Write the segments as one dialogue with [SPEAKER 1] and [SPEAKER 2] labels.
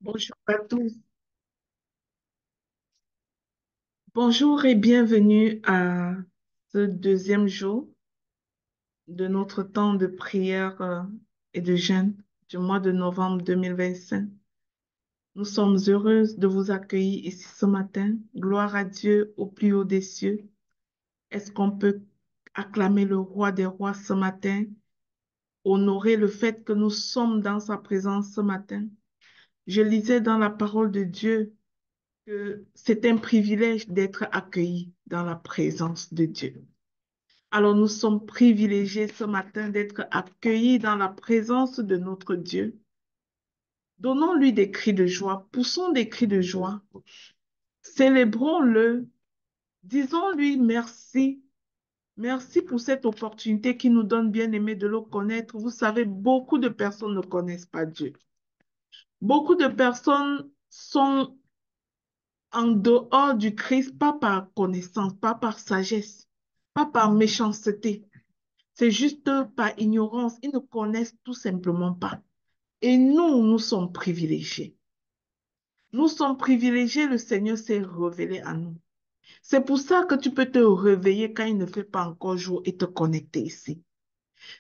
[SPEAKER 1] Bonjour à tous. Bonjour et bienvenue à ce deuxième jour de notre temps de prière et de jeûne du mois de novembre 2025. Nous sommes heureuses de vous accueillir ici ce matin. Gloire à Dieu au plus haut des cieux. Est-ce qu'on peut acclamer le roi des rois ce matin, honorer le fait que nous sommes dans sa présence ce matin? Je lisais dans la parole de Dieu que c'est un privilège d'être accueilli dans la présence de Dieu. Alors nous sommes privilégiés ce matin d'être accueillis dans la présence de notre Dieu. Donnons-lui des cris de joie, poussons des cris de joie, célébrons-le, disons-lui merci. Merci pour cette opportunité qui nous donne, bien aimé, de le connaître. Vous savez, beaucoup de personnes ne connaissent pas Dieu. Beaucoup de personnes sont en dehors du Christ, pas par connaissance, pas par sagesse, pas par méchanceté. C'est juste par ignorance. Ils ne connaissent tout simplement pas. Et nous, nous sommes privilégiés. Nous sommes privilégiés, le Seigneur s'est révélé à nous. C'est pour ça que tu peux te réveiller quand il ne fait pas encore jour et te connecter ici.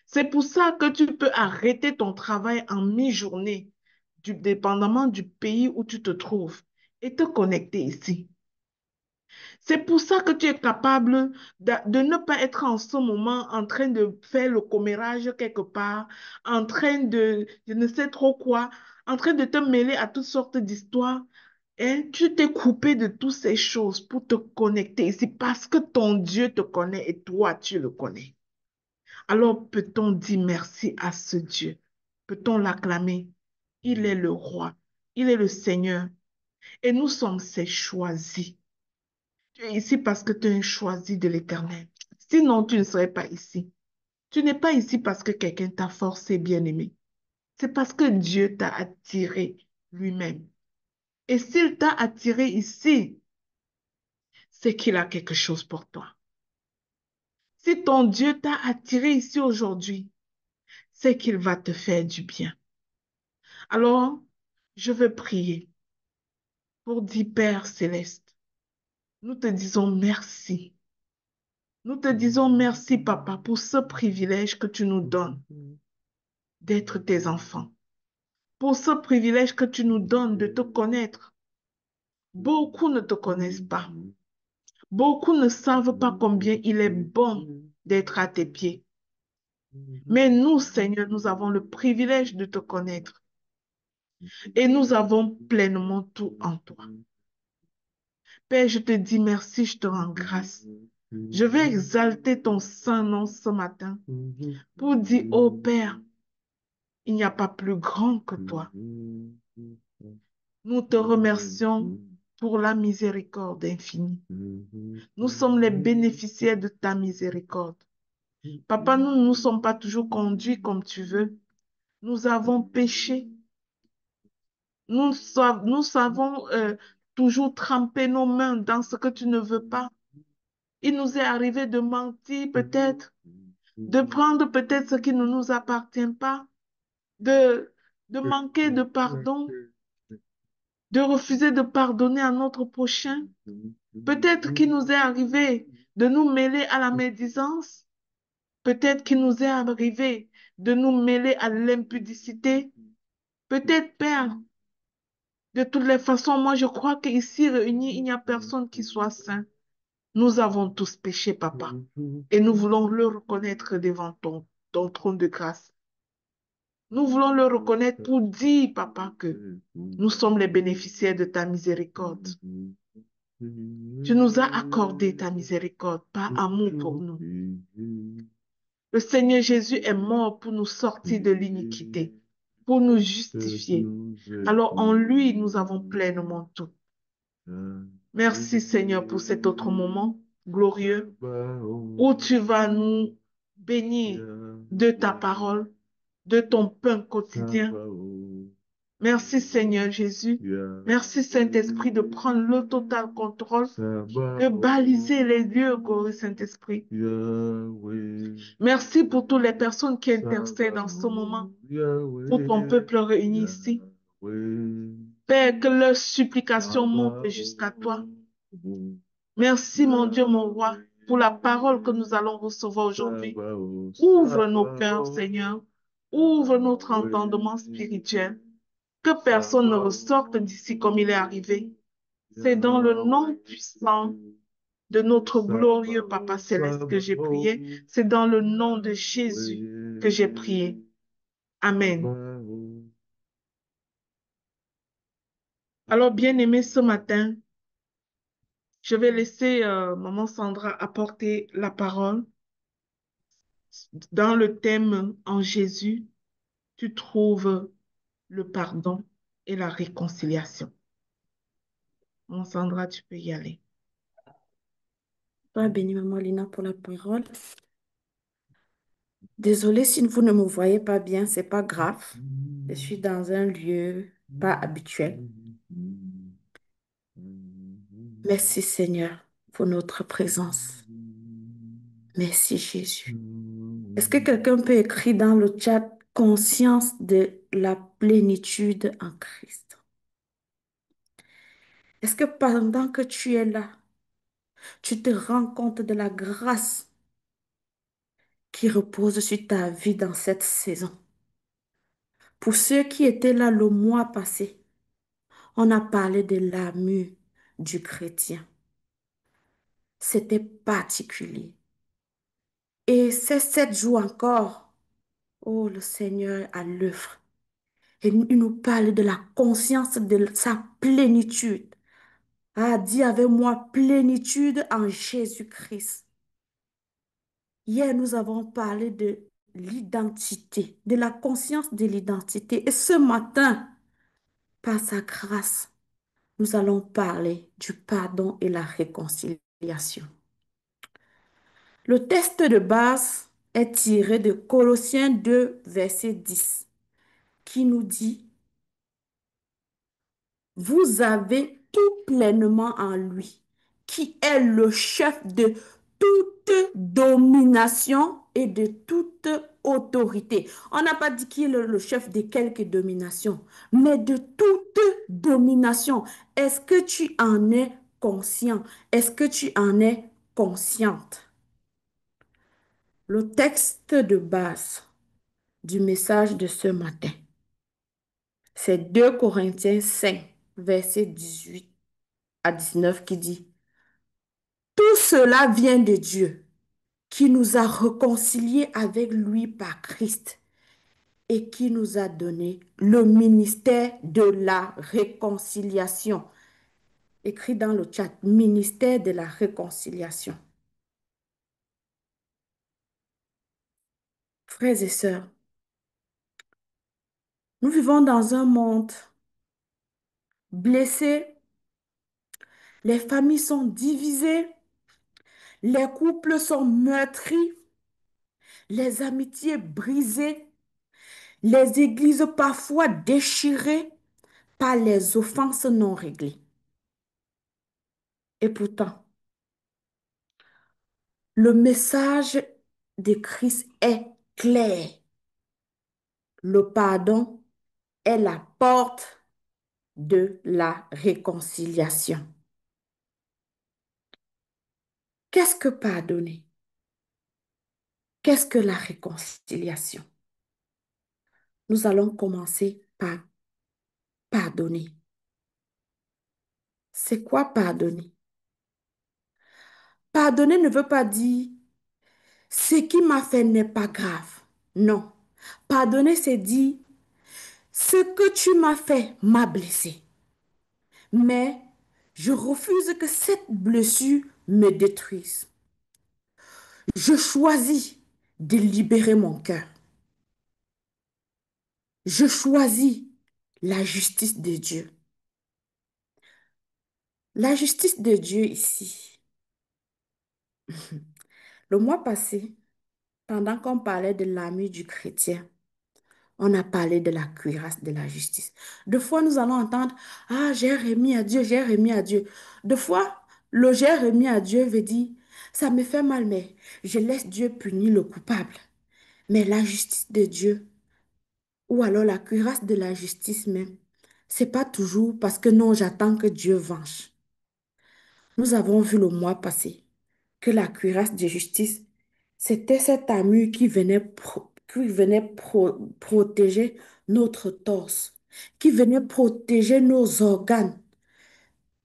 [SPEAKER 1] C'est pour ça que tu peux arrêter ton travail en mi-journée, dépendamment du pays où tu te trouves, et te connecter ici. C'est pour ça que tu es capable de ne pas être en ce moment en train de faire le commérage quelque part, en train de, je ne sais trop quoi, en train de te mêler à toutes sortes d'histoires. Hein. Tu t'es coupé de toutes ces choses pour te connecter ici parce que ton Dieu te connaît et toi, tu le connais. Alors peut-on dire merci à ce Dieu? Peut-on l'acclamer? Il est le roi, il est le Seigneur et nous sommes ses choisis. Tu es ici parce que tu es un choisi de l'Éternel. Sinon, tu ne serais pas ici. Tu n'es pas ici parce que quelqu'un t'a forcé, bien-aimé. C'est parce que Dieu t'a attiré lui-même. Et s'il t'a attiré ici, c'est qu'il a quelque chose pour toi. Si ton Dieu t'a attiré ici aujourd'hui, c'est qu'il va te faire du bien. Alors, je veux prier pour dire, Père céleste, nous te disons merci. Nous te disons merci, Papa, pour ce privilège que tu nous donnes d'être tes enfants, pour ce privilège que tu nous donnes de te connaître. Beaucoup ne te connaissent pas. Beaucoup ne savent pas combien il est bon d'être à tes pieds. Mais nous, Seigneur, nous avons le privilège de te connaître et nous avons pleinement tout en toi. Père, je te dis merci, je te rends grâce. Je vais exalter ton saint nom ce matin pour dire, oh Père, il n'y a pas plus grand que toi. Nous te remercions pour la miséricorde infinie. Nous sommes les bénéficiaires de ta miséricorde. Papa, nous ne nous sommes pas toujours conduits comme tu veux. Nous avons péché. Nous savons toujours tremper nos mains dans ce que tu ne veux pas. Il nous est arrivé de mentir peut-être, de prendre peut-être ce qui ne nous appartient pas, de, de manquer de pardon, de refuser de pardonner à notre prochain. Peut-être qu'il nous est arrivé de nous mêler à la médisance. Peut-être qu'il nous est arrivé de nous mêler à l'impudicité. Peut-être, Père, de toutes les façons, moi je crois qu'ici réunis, il n'y a personne qui soit saint. Nous avons tous péché, Papa, et nous voulons le reconnaître devant ton trône de grâce. Nous voulons le reconnaître pour dire, Papa, que nous sommes les bénéficiaires de ta miséricorde. Tu nous as accordé ta miséricorde par amour pour nous. Le Seigneur Jésus est mort pour nous sortir de l'iniquité, pour nous justifier. Alors en lui, nous avons pleinement tout. Merci Seigneur pour cet autre moment glorieux où tu vas nous bénir de ta parole, de ton pain quotidien. Merci Seigneur Jésus. Merci Saint-Esprit de prendre le total contrôle, de baliser les lieux, glorieux Saint-Esprit. Merci pour toutes les personnes qui intercèdent en ce moment, pour ton peuple réuni ici. Père, que leurs supplications montent jusqu'à toi. Merci, mon Dieu, mon roi, pour la parole que nous allons recevoir aujourd'hui. Ouvre nos cœurs, Seigneur. Ouvre notre entendement spirituel. Que personne ne ressorte d'ici comme il est arrivé. C'est dans le nom puissant de notre glorieux Papa Céleste que j'ai prié. C'est dans le nom de Jésus que j'ai prié. Amen. Alors, bien-aimés, ce matin, je vais laisser Maman Sandra apporter la parole. Dans le thème en Jésus, tu trouves le pardon et la réconciliation. Maman Sandra, tu peux y aller.
[SPEAKER 2] Sois bénie, Maman Lina, pour la parole. Désolée si vous ne me voyez pas bien, c'est pas grave. Je suis dans un lieu pas habituel. Merci Seigneur pour notre présence. Merci Jésus. Est-ce que quelqu'un peut écrire dans le chat conscience de la plénitude en Christ? Est-ce que pendant que tu es là, tu te rends compte de la grâce qui repose sur ta vie dans cette saison? Pour ceux qui étaient là le mois passé, on a parlé de l'armure du chrétien. C'était particulier. Et ces 7 jours encore, oh, le Seigneur à l'œuvre. Et il nous parle de la conscience de sa plénitude. Ah, dis avec moi, plénitude en Jésus-Christ. Hier, nous avons parlé de l'identité, de la conscience de l'identité. Et ce matin, par sa grâce, nous allons parler du pardon et la réconciliation. Le texte de base est tiré de Colossiens 2, verset 10, qui nous dit, vous avez tout pleinement en lui, qui est le chef de toute domination et de toute autorité. On n'a pas dit qui est le chef de quelque domination, mais de toute domination. Est-ce que tu en es conscient? Est-ce que tu en es consciente? Le texte de base du message de ce matin, c'est 2 Corinthiens 5, verset 18 à 19 qui dit, tout cela vient de Dieu qui nous a réconciliés avec lui par Christ et qui nous a donné le ministère de la réconciliation. Écrit dans le chat, ministère de la réconciliation. Frères et sœurs, nous vivons dans un monde blessé, les familles sont divisées, les couples sont meurtris, les amitiés brisées, les églises parfois déchirées par les offenses non réglées. Et pourtant, le message de Christ est clair. Le pardon est la porte de la réconciliation. Qu'est-ce que pardonner? Qu'est-ce que la réconciliation? Nous allons commencer par pardonner. C'est quoi pardonner? Pardonner ne veut pas dire ce qui m'a fait n'est pas grave. Non. Pardonner, c'est dire ce que tu m'as fait m'a blessé. Mais je refuse que cette blessure me détruise. Je choisis de libérer mon cœur. Je choisis la justice de Dieu. La justice de Dieu ici. Le mois passé, pendant qu'on parlait de l'ami du chrétien, on a parlé de la cuirasse de la justice. Deux fois, nous allons entendre, ah, j'ai remis à Dieu, j'ai remis à Dieu. Deux fois, le j'ai remis à Dieu veut dire, ça me fait mal, mais je laisse Dieu punir le coupable. Mais la justice de Dieu, ou alors la cuirasse de la justice même, C'est pas toujours parce que non, j'attends que Dieu venge. Nous avons vu le mois passé que la cuirasse de justice, c'était cette armure qui venait protéger notre torse, qui venait protéger nos organes,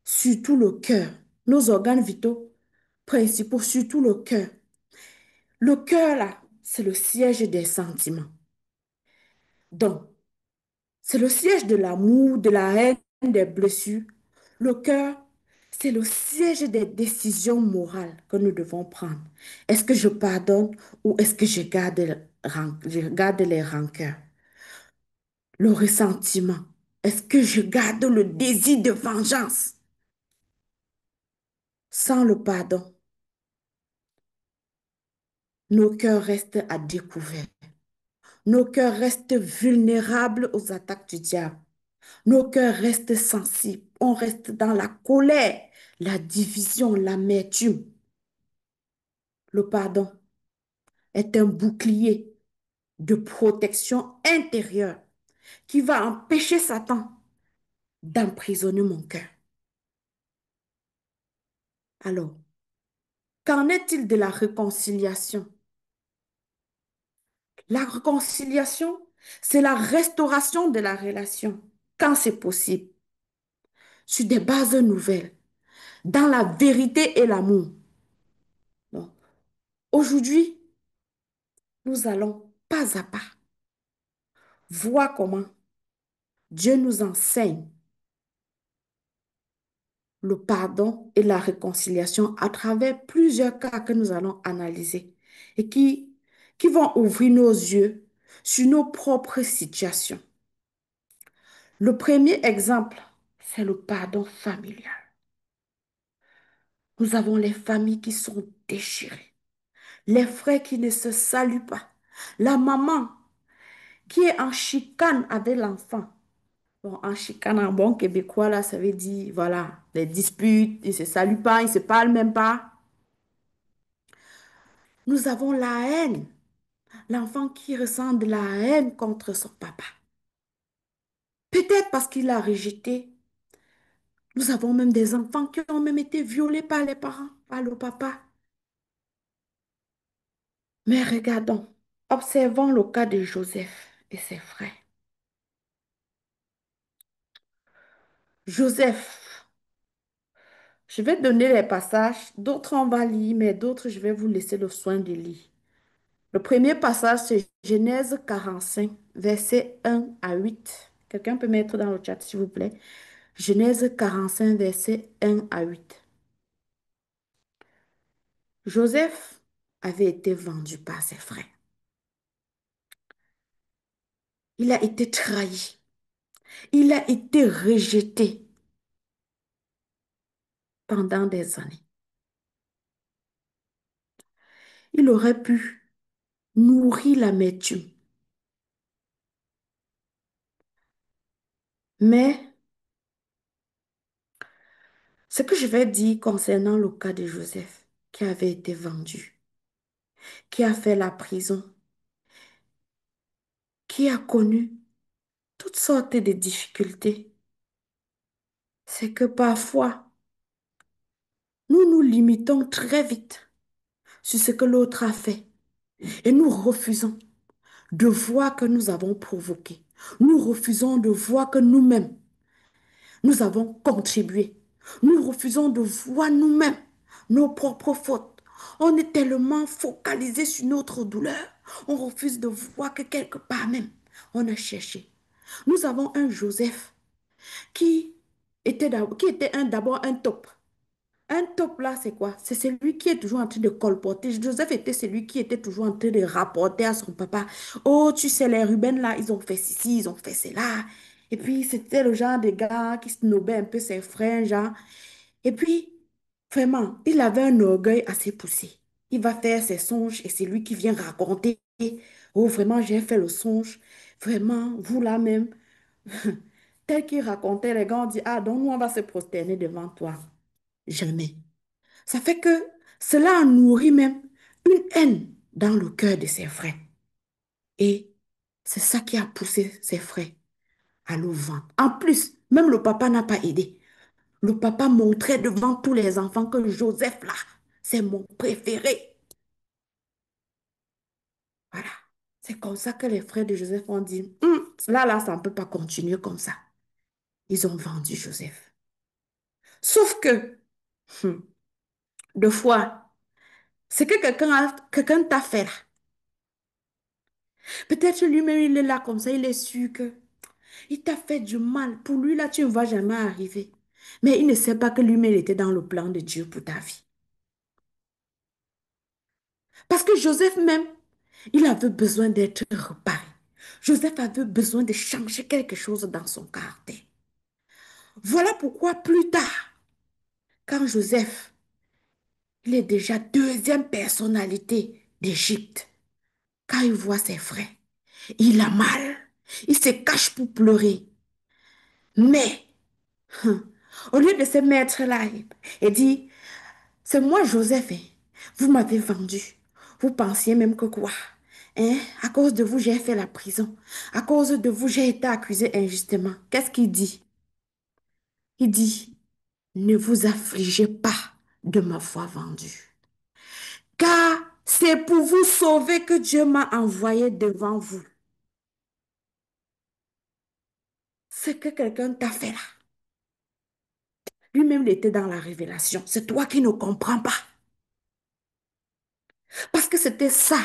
[SPEAKER 2] surtout le cœur, nos organes vitaux principaux, surtout le cœur. Le cœur, là, c'est le siège des sentiments. Donc, c'est le siège de l'amour, de la haine, des blessures. Le cœur, c'est le siège des décisions morales que nous devons prendre. Est-ce que je pardonne ou est-ce que je garde les rancœurs? Le ressentiment. Est-ce que je garde le désir de vengeance? Sans le pardon, nos cœurs restent à découvert. Nos cœurs restent vulnérables aux attaques du diable. Nos cœurs restent sensibles. On reste dans la colère, la division, l'amertume. Le pardon est un bouclier de protection intérieure qui va empêcher Satan d'emprisonner mon cœur. Alors, qu'en est-il de la réconciliation? La réconciliation, c'est la restauration de la relation, quand c'est possible, sur des bases nouvelles, dans la vérité et l'amour. Donc, aujourd'hui, nous allons pas à pas voir comment Dieu nous enseigne le pardon et la réconciliation à travers plusieurs cas que nous allons analyser et qui vont ouvrir nos yeux sur nos propres situations. Le premier exemple, c'est le pardon familial. Nous avons les familles qui sont déchirées, les frères qui ne se saluent pas, la maman qui est en chicane avec l'enfant. Bon, en chicane, en bon québécois, là, ça veut dire, voilà, des disputes, ils ne se saluent pas, ils ne se parlent même pas. Nous avons la haine, l'enfant qui ressent de la haine contre son papa. Peut-être parce qu'il l'a rejeté. Nous avons même des enfants qui ont même été violés par les parents, par le papa. Mais regardons, observons le cas de Joseph et ses frères. Joseph, je vais donner les passages, d'autres on va lire, mais d'autres je vais vous laisser le soin de lire. Le premier passage, c'est Genèse 45, versets 1 à 8. Quelqu'un peut mettre dans le chat, s'il vous plaît. Genèse 45, versets 1 à 8. Joseph avait été vendu par ses frères. Il a été trahi. Il a été rejeté pendant des années. Il aurait pu nourrir l'amertume. Mais ce que je vais dire concernant le cas de Joseph, qui avait été vendu, qui a fait la prison, qui a connu toutes sortes de difficultés, c'est que parfois, nous nous limitons très vite sur ce que l'autre a fait et nous refusons de voir que nous avons provoqué. Nous refusons de voir que nous-mêmes, nous avons contribué. Nous refusons de voir nous-mêmes nos propres fautes. On est tellement focalisé sur notre douleur. On refuse de voir que quelque part même, on a cherché. Nous avons un Joseph qui était d'abord un taupe. Un top là, c'est quoi? C'est celui qui est toujours en train de colporter. Joseph était celui qui était toujours en train de rapporter à son papa. Oh, tu sais, les Ruben là, ils ont fait ceci, ils ont fait cela. Et puis, c'était le genre de gars qui snobait un peu ses frères, genre. Et puis, vraiment, il avait un orgueil assez poussé. Il va faire ses songes et c'est lui qui vient raconter. Oh, vraiment, j'ai fait le songe. Vraiment, vous là même. Tel qu'il racontait, les gars ont dit, ah, donc nous, on va se prosterner devant toi. Jamais. Ça fait que cela a nourri même une haine dans le cœur de ses frères. Et c'est ça qui a poussé ses frères à le vendre. En plus, Même le papa n'a pas aidé. Le papa montrait devant tous les enfants que Joseph, là, c'est mon préféré. Voilà. C'est comme ça que les frères de Joseph ont dit, là, ça ne peut pas continuer comme ça. Ils ont vendu Joseph. Sauf que, hum, deux fois, c'est que quelqu'un t'a fait là. Peut-être lui-même, il est là comme ça, il est sûr que il t'a fait du mal. Pour lui, là, tu ne vas jamais arriver. Mais il ne sait pas que lui-même, il était dans le plan de Dieu pour ta vie. Parce que Joseph même, il avait besoin d'être reparé. Joseph avait besoin de changer quelque chose dans son caractère. Voilà pourquoi plus tard, quand Joseph, il est déjà deuxième personnalité d'Égypte, quand il voit ses frères, il a mal. Il se cache pour pleurer. Mais, au lieu de se mettre là et dire, c'est moi Joseph, hein, vous m'avez vendu. Vous pensiez même que quoi? Hein? À cause de vous, j'ai fait la prison. À cause de vous, j'ai été accusé injustement. Qu'est-ce qu'il dit? Il dit, ne vous affligez pas de m'avoir vendu. Car c'est pour vous sauver que Dieu m'a envoyé devant vous. Ce que quelqu'un t'a fait là. Lui-même, il était dans la révélation. C'est toi qui ne comprends pas. Parce que c'était ça.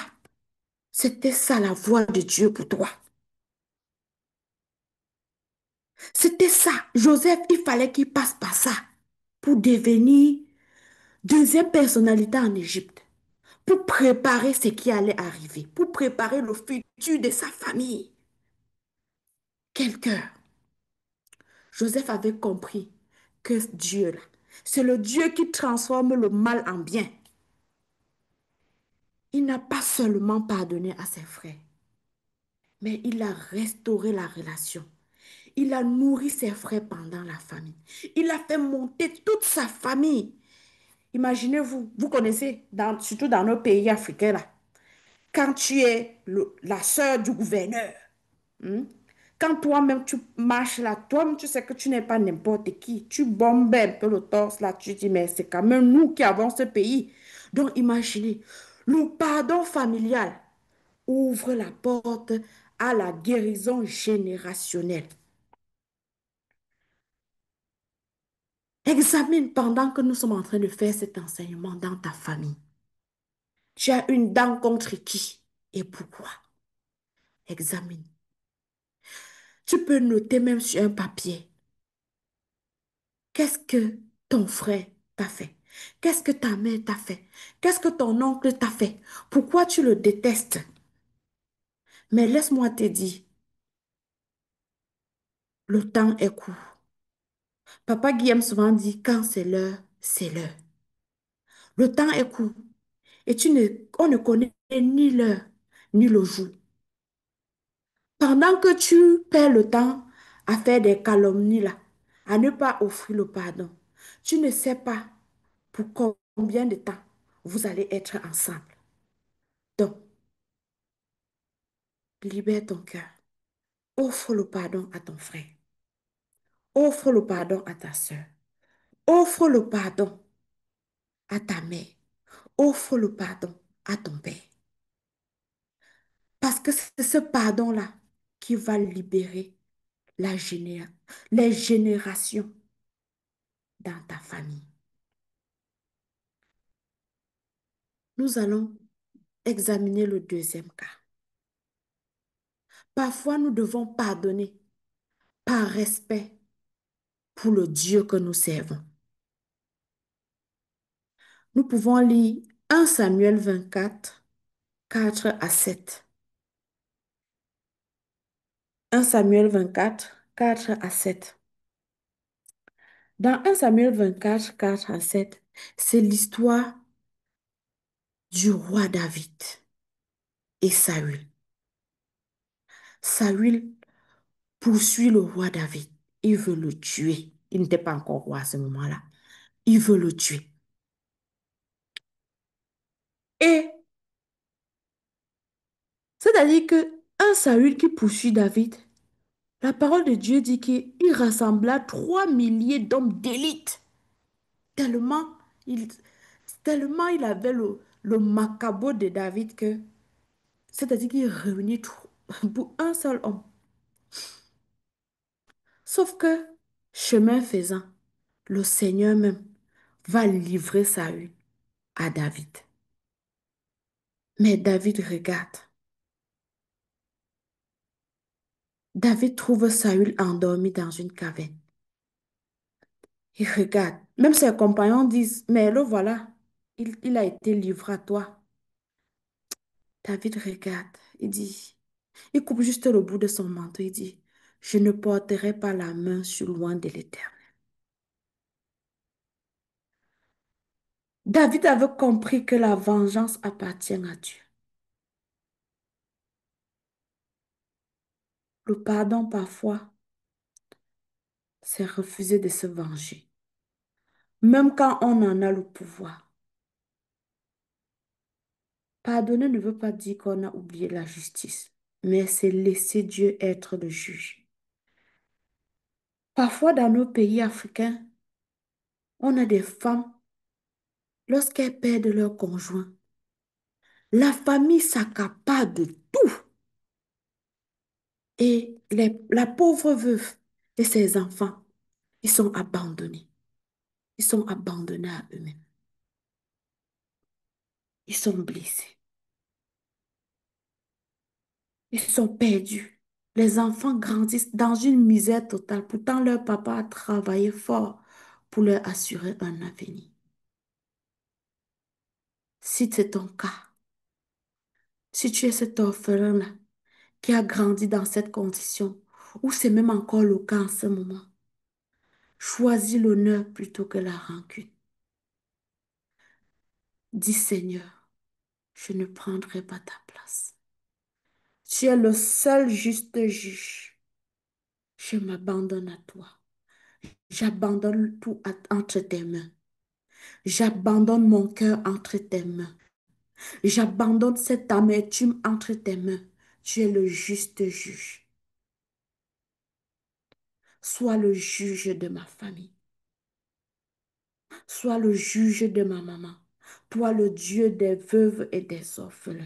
[SPEAKER 2] C'était ça la voix de Dieu pour toi. C'était ça. Joseph, il fallait qu'il passe par ça pour devenir deuxième personnalité en Égypte, pour préparer ce qui allait arriver, pour préparer le futur de sa famille. Quel cœur! Joseph avait compris que Dieu, là, c'est le Dieu qui transforme le mal en bien. Il n'a pas seulement pardonné à ses frères, mais il a restauré la relation. Il a nourri ses frères pendant la famine. Il a fait monter toute sa famille. Imaginez-vous, vous connaissez, surtout dans nos pays africains, là, quand tu es la sœur du gouverneur, hein, quand toi-même tu marches là, toi-même tu sais que tu n'es pas n'importe qui, tu bombes un peu le torse là, tu dis, mais c'est quand même nous qui avons ce pays. Donc imaginez, le pardon familial ouvre la porte à la guérison générationnelle. Examine pendant que nous sommes en train de faire cet enseignement dans ta famille. Tu as une dent contre qui et pourquoi? Examine. Tu peux noter même sur un papier. Qu'est-ce que ton frère t'a fait? Qu'est-ce que ta mère t'a fait? Qu'est-ce que ton oncle t'a fait? Pourquoi tu le détestes? Mais laisse-moi te dire, le temps est court. Papa Guillaume souvent dit, quand c'est l'heure, c'est l'heure. Le temps est court et on ne connaît ni l'heure ni le jour. Pendant que tu perds le temps à faire des calomnies là, à ne pas offrir le pardon, tu ne sais pas pour combien de temps vous allez être ensemble. Donc, libère ton cœur. Offre le pardon à ton frère. Offre le pardon à ta soeur. Offre le pardon à ta mère. Offre le pardon à ton père. Parce que c'est ce pardon-là qui va libérer la les générations dans ta famille. Nous allons examiner le deuxième cas. Parfois, nous devons pardonner par respect pour le Dieu que nous servons. Nous pouvons lire 1 Samuel 24, 4 à 7. 1 Samuel 24, 4 à 7. Dans 1 Samuel 24, 4 à 7, c'est l'histoire du roi David et Saül. Saül poursuit le roi David. Il veut le tuer. Il n'était pas encore roi à ce moment-là. Il veut le tuer. Et c'est-à-dire que un Saül qui poursuit David, La parole de Dieu dit qu'il rassembla 3 milliers d'hommes d'élite. Tellement il, tellement il avait le macabo de David que, c'est-à-dire qu'il réunit pour un seul homme. Sauf que, chemin faisant, le Seigneur même va livrer Saül à David. Mais David regarde. David trouve Saül endormi dans une caverne. Il regarde. Même ses compagnons disent, mais le voilà, il a été livré à toi. David regarde. Il dit, il coupe juste le bout de son manteau. Il dit, je ne porterai pas la main sur loin de l'Éternel. David avait compris que la vengeance appartient à Dieu. Le pardon, parfois, c'est refuser de se venger, même quand on en a le pouvoir. Pardonner ne veut pas dire qu'on a oublié la justice, mais c'est laisser Dieu être le juge. Parfois, dans nos pays africains, on a des femmes, lorsqu'elles perdent leur conjoint, la famille s'accapare de tout. Et la pauvre veuve et ses enfants, ils sont abandonnés. Ils sont abandonnés à eux-mêmes. Ils sont blessés. Ils sont perdus. Les enfants grandissent dans une misère totale. Pourtant, leur papa a travaillé fort pour leur assurer un avenir. Si c'est ton cas, si tu es cet orphelin-là qui a grandi dans cette condition, ou c'est même encore le cas en ce moment, choisis l'honneur plutôt que la rancune. Dis Seigneur, je ne prendrai pas ta place. Tu es le seul juste juge. Je m'abandonne à toi. J'abandonne tout entre tes mains. J'abandonne mon cœur entre tes mains. J'abandonne cette amertume entre tes mains. Tu es le juste juge. Sois le juge de ma famille. Sois le juge de ma maman. Toi, le Dieu des veuves et des orphelins.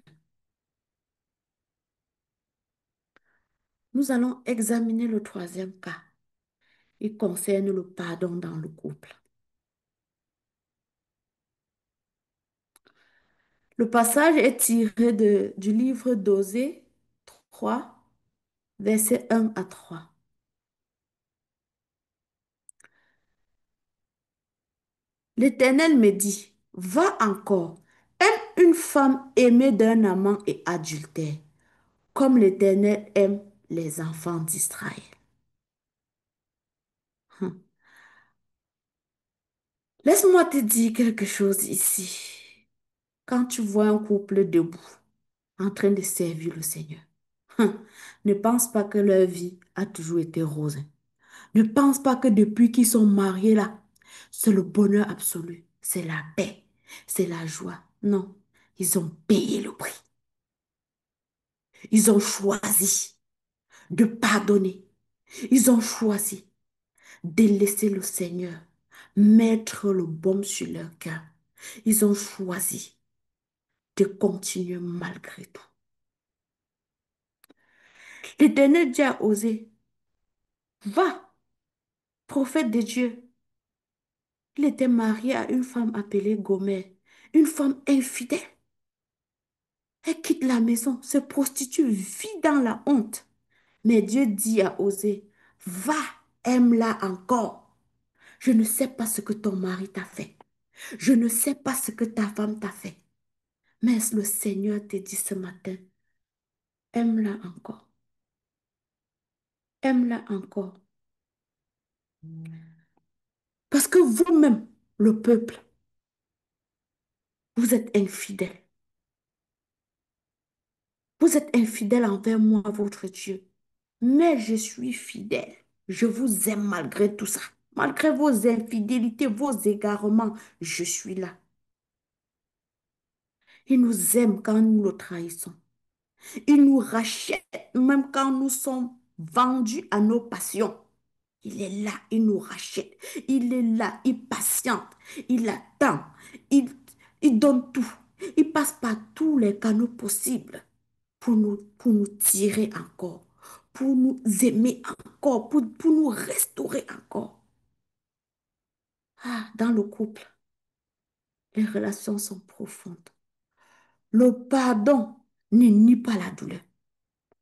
[SPEAKER 2] Nous allons examiner le troisième cas. Il concerne le pardon dans le couple. Le passage est tiré du livre d'Osée 3, versets 1 à 3. L'Éternel me dit, va encore, aime une femme aimée d'un amant et adultère, comme l'Éternel aime les enfants d'Israël. Hum. Laisse-moi te dire quelque chose ici. Quand tu vois un couple debout, en train de servir le Seigneur, ne pense pas que leur vie a toujours été rose. Ne pense pas que depuis qu'ils sont mariés là, c'est le bonheur absolu, c'est la paix, c'est la joie. Non, ils ont payé le prix. Ils ont choisi de pardonner. Ils ont choisi de laisser le Seigneur mettre le baume sur leur cœur. Ils ont choisi de continuer malgré tout. L'Éternel Dieu a osé. Va, prophète de Dieu. Il était marié à une femme appelée Gomère, une femme infidèle. Elle quitte la maison, se prostitue, vit dans la honte. Mais Dieu dit à Osée, va, aime-la encore. Je ne sais pas ce que ton mari t'a fait. Je ne sais pas ce que ta femme t'a fait. Mais le Seigneur te dit ce matin, aime-la encore. Aime-la encore. Parce que vous-même, le peuple, vous êtes infidèles. Vous êtes infidèles envers moi, votre Dieu. Mais je suis fidèle. Je vous aime malgré tout ça. Malgré vos infidélités, vos égarements, je suis là. Il nous aime quand nous le trahissons. Il nous rachète même quand nous sommes vendu à nos passions. Il est là, il nous rachète. Il est là, il patiente, il attend, il, il donne tout. Il passe par tous les canaux possibles pour nous tirer encore, pour nous aimer encore, pour nous restaurer encore. Ah, dans le couple, les relations sont profondes. Le pardon ne nie pas la douleur.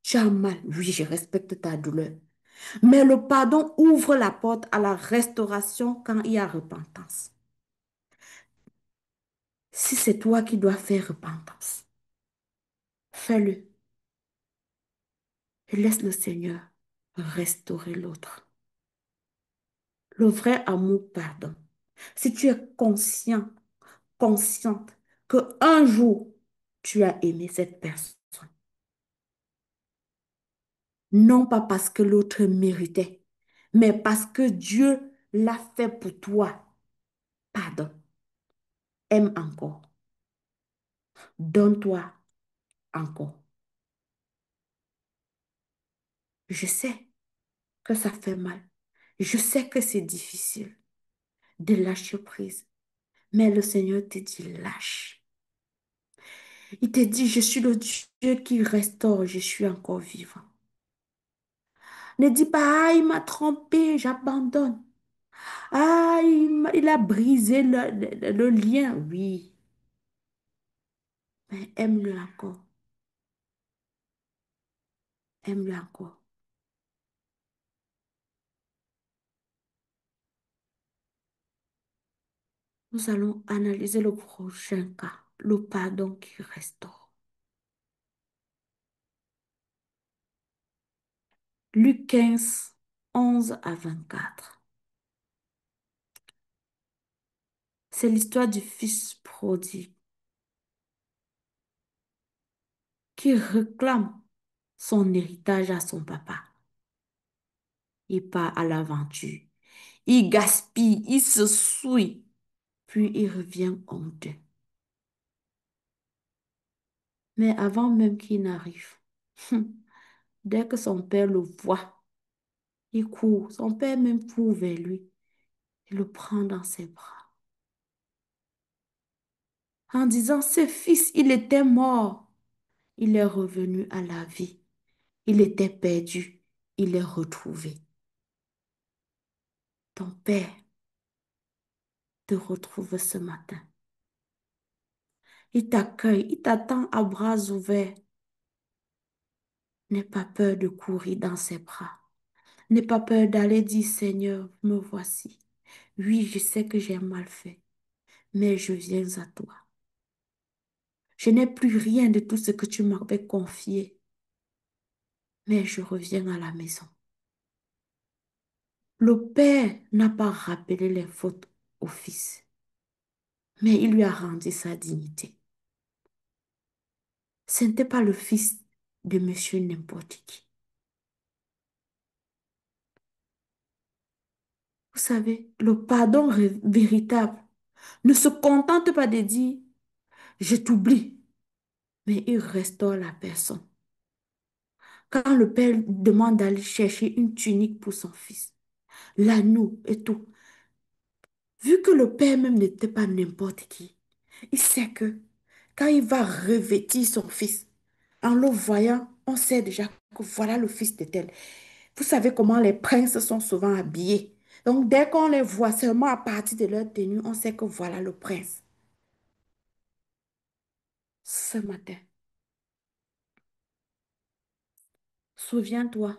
[SPEAKER 2] Tu as mal, oui, je respecte ta douleur. Mais le pardon ouvre la porte à la restauration quand il y a repentance. Si c'est toi qui dois faire repentance, fais-le et laisse le Seigneur restaurer l'autre. Le vrai amour pardonne. Si tu es conscient, consciente que un jour tu as aimé cette personne, non pas parce que l'autre méritait, mais parce que Dieu l'a fait pour toi, pardonne, aime encore, donne-toi encore. Je sais que ça fait mal. Je sais que c'est difficile de lâcher prise. Mais le Seigneur te dit, lâche. Il te dit, je suis le Dieu qui restaure, je suis encore vivant. Ne dis pas, ah, il m'a trompé, j'abandonne. Ah, il a brisé le lien. Oui, mais aime-le encore. Aime-le encore. Nous allons analyser le prochain cas, le pardon qui restaure. Luc 15, 11 à 24. C'est l'histoire du fils prodigue qui réclame son héritage à son papa. Il part à l'aventure. Il gaspille, il se souille, puis il revient honteux. Mais avant même qu'il n'arrive, dès que son père le voit, il court. Son père même court vers lui. Il le prend dans ses bras en disant, ce fils, il était mort. Il est revenu à la vie. Il était perdu. Il est retrouvé. Ton père te retrouve ce matin. Il t'accueille, il t'attend à bras ouverts. N'aie pas peur de courir dans ses bras. N'aie pas peur d'aller dire, Seigneur, me voici. Oui, je sais que j'ai mal fait, mais je viens à toi. Je n'ai plus rien de tout ce que tu m'avais confié, mais je reviens à la maison. Le Père n'a pas rappelé les fautes au Fils, mais il lui a rendu sa dignité. Ce n'était pas le fils de monsieur n'importe qui. Vous savez, le pardon véritable ne se contente pas de dire, je t'oublie, mais il restaure la personne. Quand le père demande d'aller chercher une tunique pour son fils, l'anneau et tout, vu que le père même n'était pas n'importe qui, il sait que quand il va revêtir son fils, en le voyant, on sait déjà que voilà le fils de tel. Vous savez comment les princes sont souvent habillés. Donc, dès qu'on les voit seulement à partir de leur tenue, on sait que voilà le prince. Ce matin, souviens-toi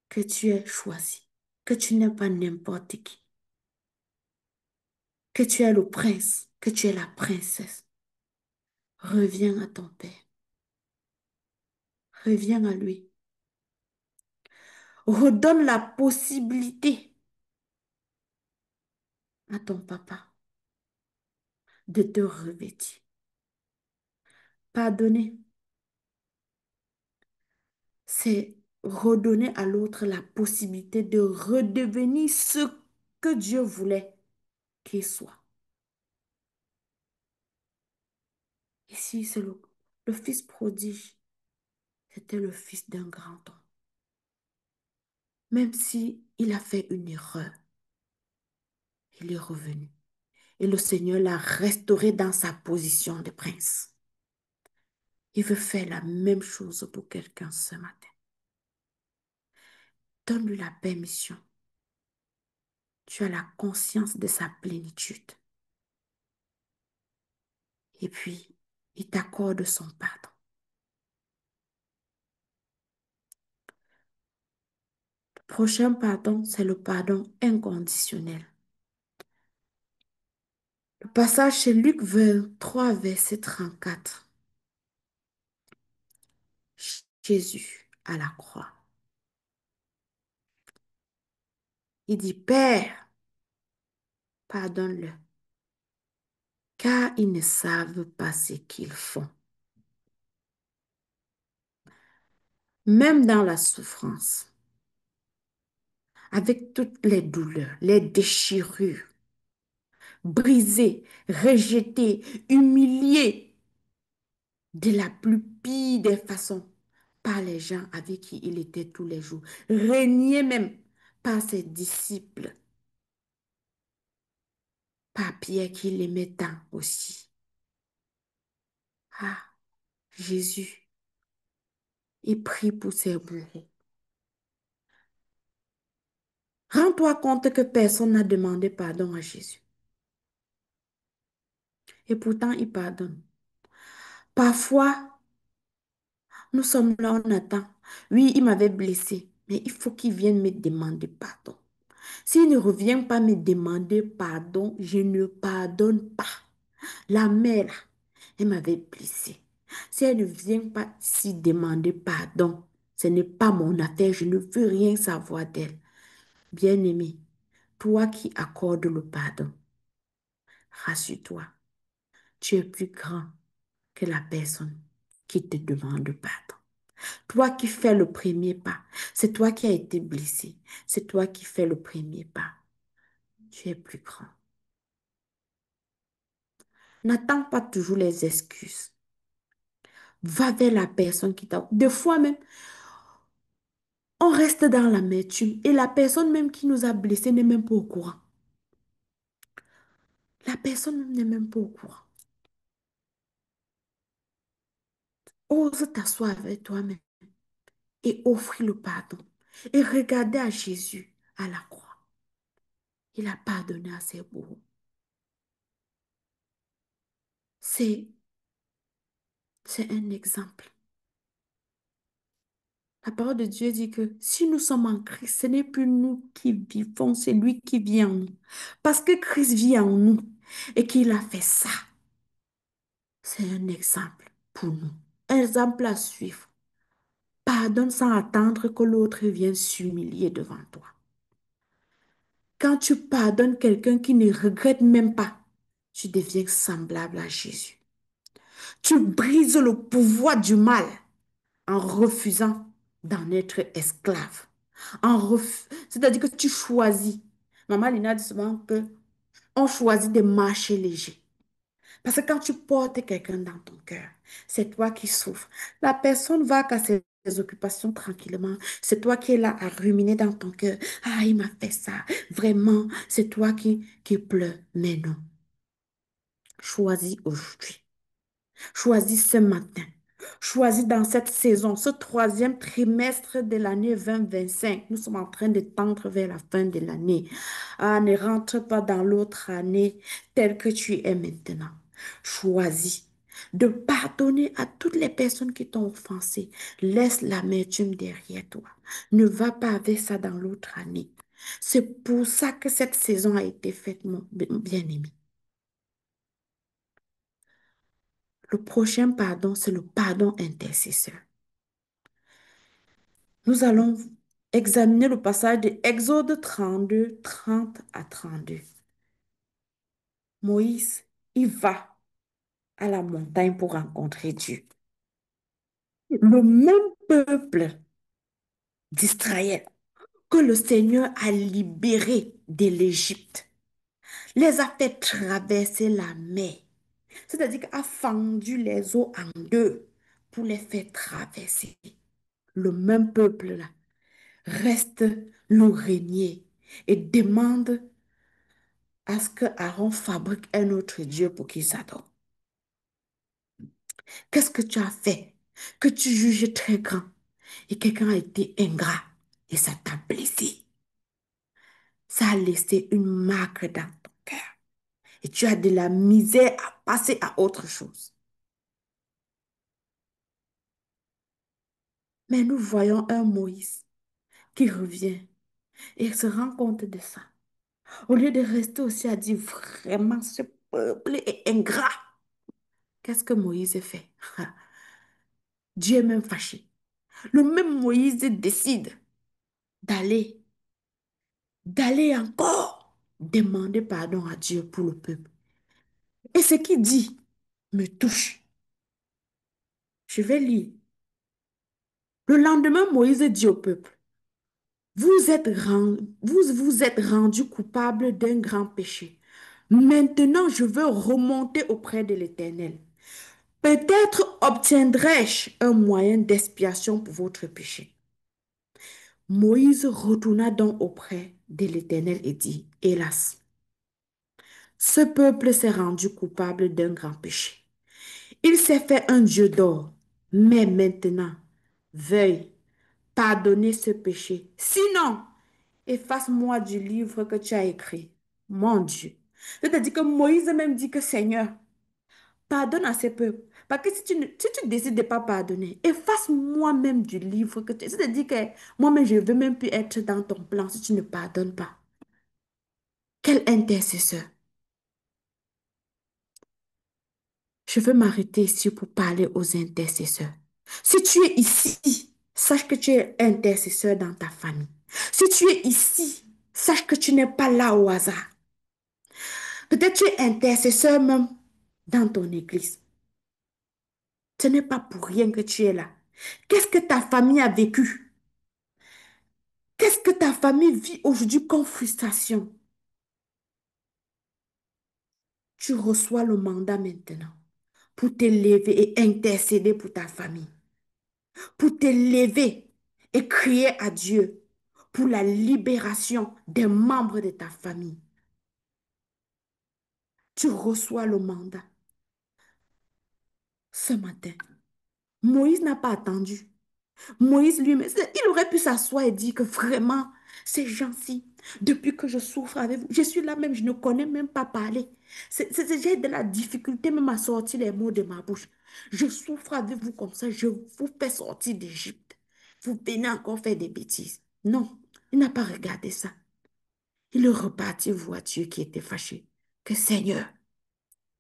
[SPEAKER 2] que tu es choisi, que tu n'es pas n'importe qui, que tu es le prince, que tu es la princesse. Reviens à ton père, reviens à lui. Redonne la possibilité à ton papa de te revêtir. Pardonner, c'est redonner à l'autre la possibilité de redevenir ce que Dieu voulait qu'il soit. Ici, c'est le fils prodige. C'était le fils d'un grand homme. Même si il a fait une erreur, il est revenu. Et le Seigneur l'a restauré dans sa position de prince. Il veut faire la même chose pour quelqu'un ce matin. Donne-lui la permission. Tu as la conscience de sa plénitude. Et puis, il t'accorde son pardon. Le prochain pardon, c'est le pardon inconditionnel. Le passage chez Luc 23, verset 34. Jésus à la croix. Il dit, Père, pardonne-le, car ils ne savent pas ce qu'ils font. Même dans la souffrance, avec toutes les douleurs, les déchirures, brisé, rejeté, humilié de la plus pire des façons par les gens avec qui il était tous les jours, régné même par ses disciples, par Pierre qui l'aimait tant aussi. Ah, Jésus, il prie pour ses bourreaux. Rends-toi compte que personne n'a demandé pardon à Jésus. Et pourtant, il pardonne. Parfois, nous sommes là, on attend. Oui, il m'avait blessé, mais il faut qu'il vienne me demander pardon. S'il ne revient pas me demander pardon, je ne pardonne pas. La mère, là, elle m'avait blessée. Si elle ne vient pas s'y demander pardon, ce n'est pas mon affaire, je ne veux rien savoir d'elle. Bien-aimé, toi qui accordes le pardon, rassure-toi, tu es plus grand que la personne qui te demande pardon. Toi qui fais le premier pas, c'est toi qui as été blessé, c'est toi qui fais le premier pas. Tu es plus grand. N'attends pas toujours les excuses. Va vers la personne qui t'a... Des fois même, on reste dans l'amertume et la personne même qui nous a blessés n'est même pas au courant. La personne même n'est même pas au courant. Ose t'asseoir avec toi-même et offrir le pardon. Et regarder à Jésus à la croix. Il a pardonné à ses bourreaux. C'est, c'est un exemple. La parole de Dieu dit que si nous sommes en Christ, ce n'est plus nous qui vivons, c'est lui qui vit en nous. Parce que Christ vit en nous et qu'il a fait ça. C'est un exemple pour nous. Un exemple à suivre. Pardonne sans attendre que l'autre vienne s'humilier devant toi. Quand tu pardonnes quelqu'un qui ne regrette même pas, tu deviens semblable à Jésus. Tu brises le pouvoir du mal en refusant d'en être esclave. C'est-à-dire que tu choisis. Maman Lina dit souvent que on choisit de marcher léger. Parce que quand tu portes quelqu'un dans ton cœur, c'est toi qui souffres. La personne va à ses occupations tranquillement. C'est toi qui es là à ruminer dans ton cœur. Ah, il m'a fait ça. Vraiment, c'est toi qui pleures. Mais non. Choisis aujourd'hui. Choisis ce matin. Choisis dans cette saison, ce troisième trimestre de l'année 2025. Nous sommes en train de tendre vers la fin de l'année. Ah, ne rentre pas dans l'autre année telle que tu es maintenant. Choisis de pardonner à toutes les personnes qui t'ont offensé. Laisse l'amertume derrière toi. Ne va pas avec ça dans l'autre année. C'est pour ça que cette saison a été faite, mon bien-aimé. Le prochain pardon, c'est le pardon intercesseur. Nous allons examiner le passage de Exode 32, 30 à 32. Moïse, il va à la montagne pour rencontrer Dieu. Le même peuple d'Israël que le Seigneur a libéré de l'Égypte, les a fait traverser la mer. C'est-à-dire qu'il a fendu les eaux en deux pour les faire traverser. le même peuple là reste nous régner et demande à ce que Aaron fabrique un autre Dieu pour qu'ils s'adorent. Qu'est-ce que tu as fait que tu juges très grand et quelqu'un a été ingrat et ça t'a blessé? Ça a laissé une marque dans ton cœur et tu as de la misère à passer à autre chose. Mais nous voyons un Moïse qui revient et se rend compte de ça. Au lieu de rester aussi à dire vraiment ce peuple est ingrat, qu'est-ce que Moïse fait? Dieu est même fâché. Le même Moïse décide d'aller, d'aller encore demander pardon à Dieu pour le peuple. Et ce qu'il dit me touche. Je vais lire. Le lendemain, Moïse dit au peuple, vous êtes rendu coupable d'un grand péché. Maintenant, je veux remonter auprès de l'Éternel. Peut-être obtiendrai-je un moyen d'expiation pour votre péché. Moïse retourna donc auprès de l'Éternel et dit, Hélas, ce peuple s'est rendu coupable d'un grand péché. Il s'est fait un Dieu d'or, mais maintenant, veuille pardonner ce péché. Sinon, efface-moi du livre que tu as écrit. Mon Dieu. C'est-à-dire que Moïse même dit que Seigneur, pardonne à ces peuples. Parce que si tu décides de ne pas pardonner, efface-moi même du livre que tu... C'est-à-dire que moi-même, je ne veux même plus être dans ton plan si tu ne pardonnes pas. Quel intercesseur. Je veux m'arrêter ici pour parler aux intercesseurs. Si tu es ici, sache que tu es intercesseur dans ta famille. Si tu es ici, sache que tu n'es pas là au hasard. Peut-être tu es intercesseur même dans ton église. Ce n'est pas pour rien que tu es là. Qu'est-ce que ta famille a vécu? Qu'est-ce que ta famille vit aujourd'hui comme frustration? Tu reçois le mandat maintenant pour t'élever et intercéder pour ta famille, pour t'élever et crier à Dieu pour la libération des membres de ta famille. Tu reçois le mandat ce matin. Moïse n'a pas attendu. Moïse lui-même, il aurait pu s'asseoir et dire que vraiment, c'est gentil. Depuis que je souffre avec vous, je suis là même, je ne connais même pas parler. J'ai de la difficulté même à sortir les mots de ma bouche. Je souffre avec vous comme ça, je vous fais sortir d'Égypte. Vous venez encore faire des bêtises. Non, il n'a pas regardé ça. Il est reparti voir Dieu qui était fâché. Que Seigneur,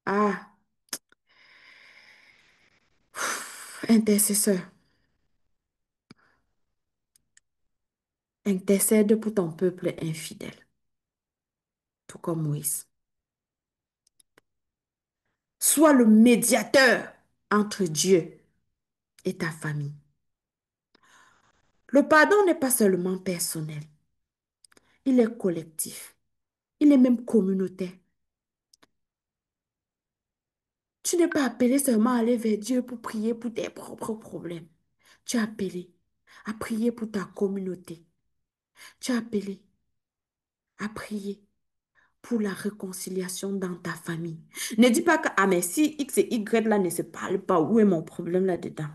[SPEAKER 2] ah, intercesseur, intercède pour ton peuple infidèle, tout comme Moïse. Sois le médiateur entre Dieu et ta famille. Le pardon n'est pas seulement personnel, il est collectif, il est même communautaire. Tu n'es pas appelé seulement à aller vers Dieu pour prier pour tes propres problèmes. Tu es appelé à prier pour ta communauté. Tu es appelé à prier pour la réconciliation dans ta famille. Ne dis pas que, ah mais si X et Y là ne se parlent pas, où est mon problème là-dedans?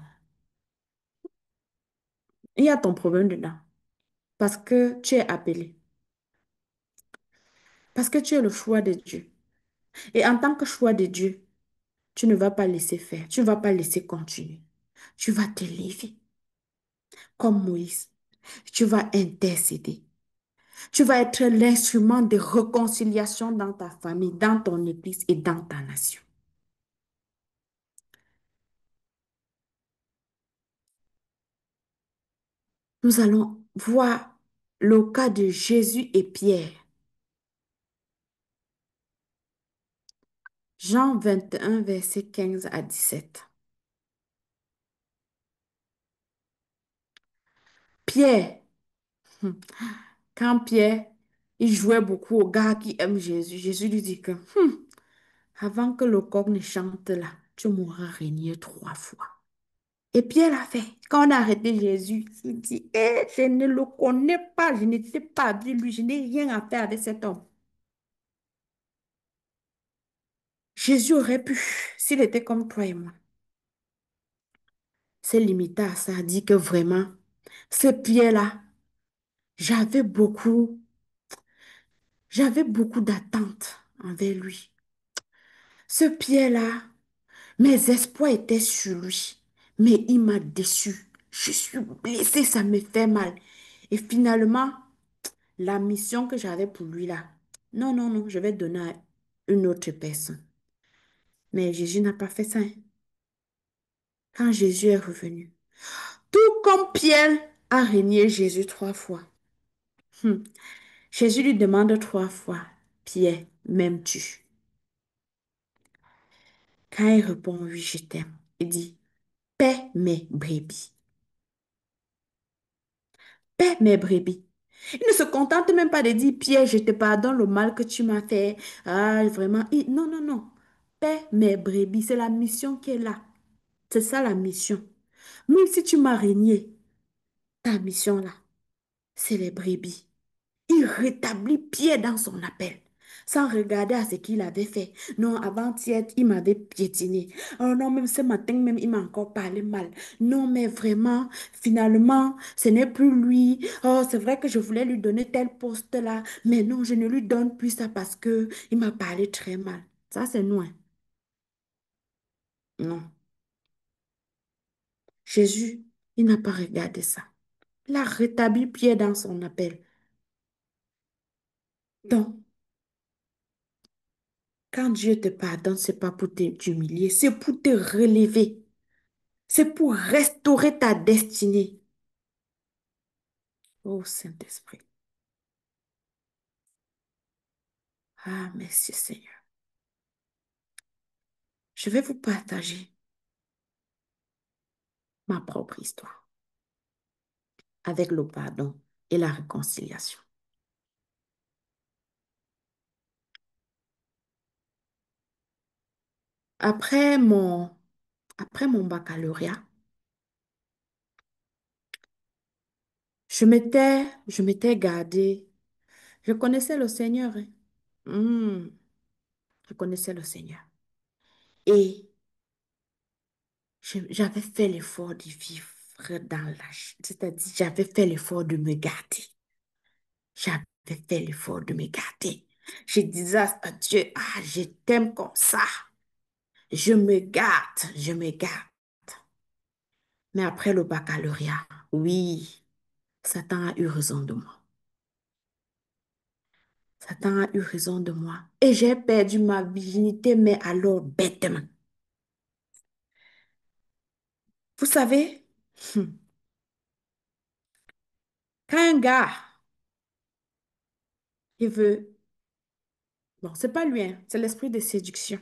[SPEAKER 2] Il y a ton problème dedans parce que tu es appelé, parce que tu es le choix de Dieu. Et en tant que choix de Dieu, tu ne vas pas laisser faire, tu ne vas pas laisser continuer. Tu vas t'élever comme Moïse. Tu vas intercéder. Tu vas être l'instrument de réconciliation dans ta famille, dans ton église et dans ta nation. Nous allons voir le cas de Jésus et Pierre. Jean 21, verset 15 à 17. Pierre, quand Pierre, il jouait beaucoup au gars qui aime Jésus, Jésus lui dit que avant que le coq ne chante là, tu m'auras régné 3 fois. Et Pierre l'a fait. Quand on a arrêté Jésus, il dit, eh, je ne le connais pas, je n'étais pas avec lui, je n'ai rien à faire avec cet homme. Jésus aurait pu, s'il était comme toi et moi, se limiter à ça, dit que vraiment, ce Pierre-là, j'avais beaucoup, j'avais beaucoup d'attentes envers lui. Ce Pierre-là, mes espoirs étaient sur lui, mais il m'a déçu. Je suis blessée, ça me fait mal. Et finalement, la mission que j'avais pour lui là, non, non, non, je vais donner à une autre personne. Mais Jésus n'a pas fait ça, hein. Quand Jésus est revenu, tout comme Pierre a régné Jésus 3 fois. Hmm. Jésus lui demande 3 fois, Pierre, m'aimes-tu? Quand il répond, oui, je t'aime, il dit, paie mes brebis. Paie mes brebis. Il ne se contente même pas de dire, Pierre, je te pardonne le mal que tu m'as fait. Ah, vraiment. Non, non, non. Paie mes brebis. C'est la mission qui est là. C'est ça la mission. Même si tu m'as régné, ta mission là, c'est les brebis. Il rétablit Pierre dans son appel, sans regarder à ce qu'il avait fait. Non, avant-hier, il m'avait piétiné. Oh non, même ce matin, même, il m'a encore parlé mal. Non, mais vraiment, finalement, ce n'est plus lui. Oh, c'est vrai que je voulais lui donner tel poste-là, mais non, je ne lui donne plus ça parce que il m'a parlé très mal. Ça, c'est nous, hein. Non. Jésus, il n'a pas regardé ça. Il a rétabli Pierre dans son appel. Donc, quand Dieu te pardonne, c'est pas pour t'humilier, c'est pour te relever. C'est pour restaurer ta destinée. Oh Saint-Esprit. Ah, merci Seigneur. Je vais vous partager ma propre histoire avec le pardon et la réconciliation. Après mon, après mon baccalauréat, je m'étais gardée. Je connaissais le Seigneur, hein. Hmm, je connaissais le Seigneur. Et j'avais fait l'effort de vivre dans l'âge. C'est-à-dire, j'avais fait l'effort de me garder. J'avais fait l'effort de me garder. Je disais à Dieu, ah, je t'aime comme ça. Je me garde, je me garde. Mais après le baccalauréat, oui, Satan a eu raison de moi. Satan a eu raison de moi. Et j'ai perdu ma virginité, mais alors bêtement. Vous savez, hmm, quand un gars, il veut, bon, c'est pas lui, hein, c'est l'esprit de séduction.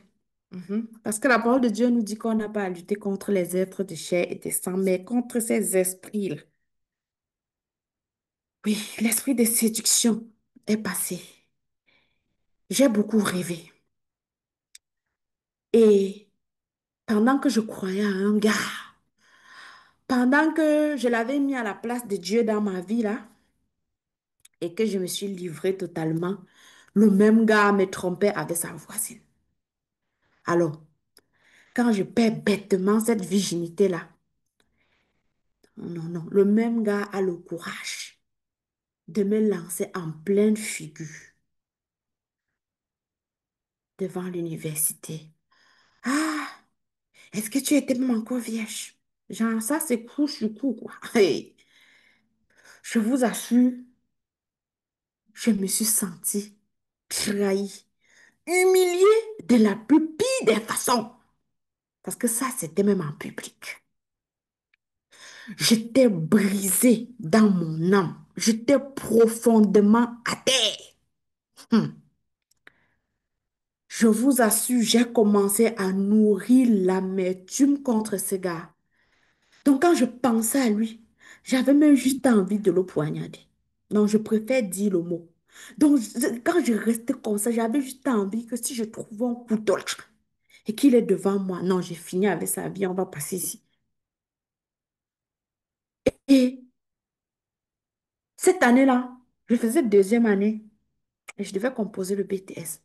[SPEAKER 2] Mhm. Parce que la parole de Dieu nous dit qu'on n'a pas à lutter contre les êtres de chair et de sang, mais contre ces esprits-là. Oui, l'esprit de séduction est passé. J'ai beaucoup rêvé. Et pendant que je croyais à un gars, pendant que je l'avais mis à la place de Dieu dans ma vie, là, et que je me suis livrée totalement, le même gars me trompait avec sa voisine. Alors, quand je perds bêtement cette virginité-là, non, non, le même gars a le courage de me lancer en pleine figure devant l'université. Ah, est-ce que tu étais même encore vierge? Genre, ça, c'est coup sur coup, quoi. Hey, je vous assure, je me suis sentie trahie, humiliée de la plus pire des façons. Parce que ça, c'était même en public. J'étais brisée dans mon âme. J'étais profondément à terre. Hmm. Je vous assure, j'ai commencé à nourrir l'amertume contre ce gars. Donc, quand je pensais à lui, j'avais même juste envie de le poignarder. Non, je préfère dire le mot. Donc, quand je restais comme ça, j'avais juste envie que si je trouve un couteau là, et qu'il est devant moi, non, j'ai fini avec sa vie, on va passer ici. Et cette année-là, je faisais deuxième année et je devais composer le BTS.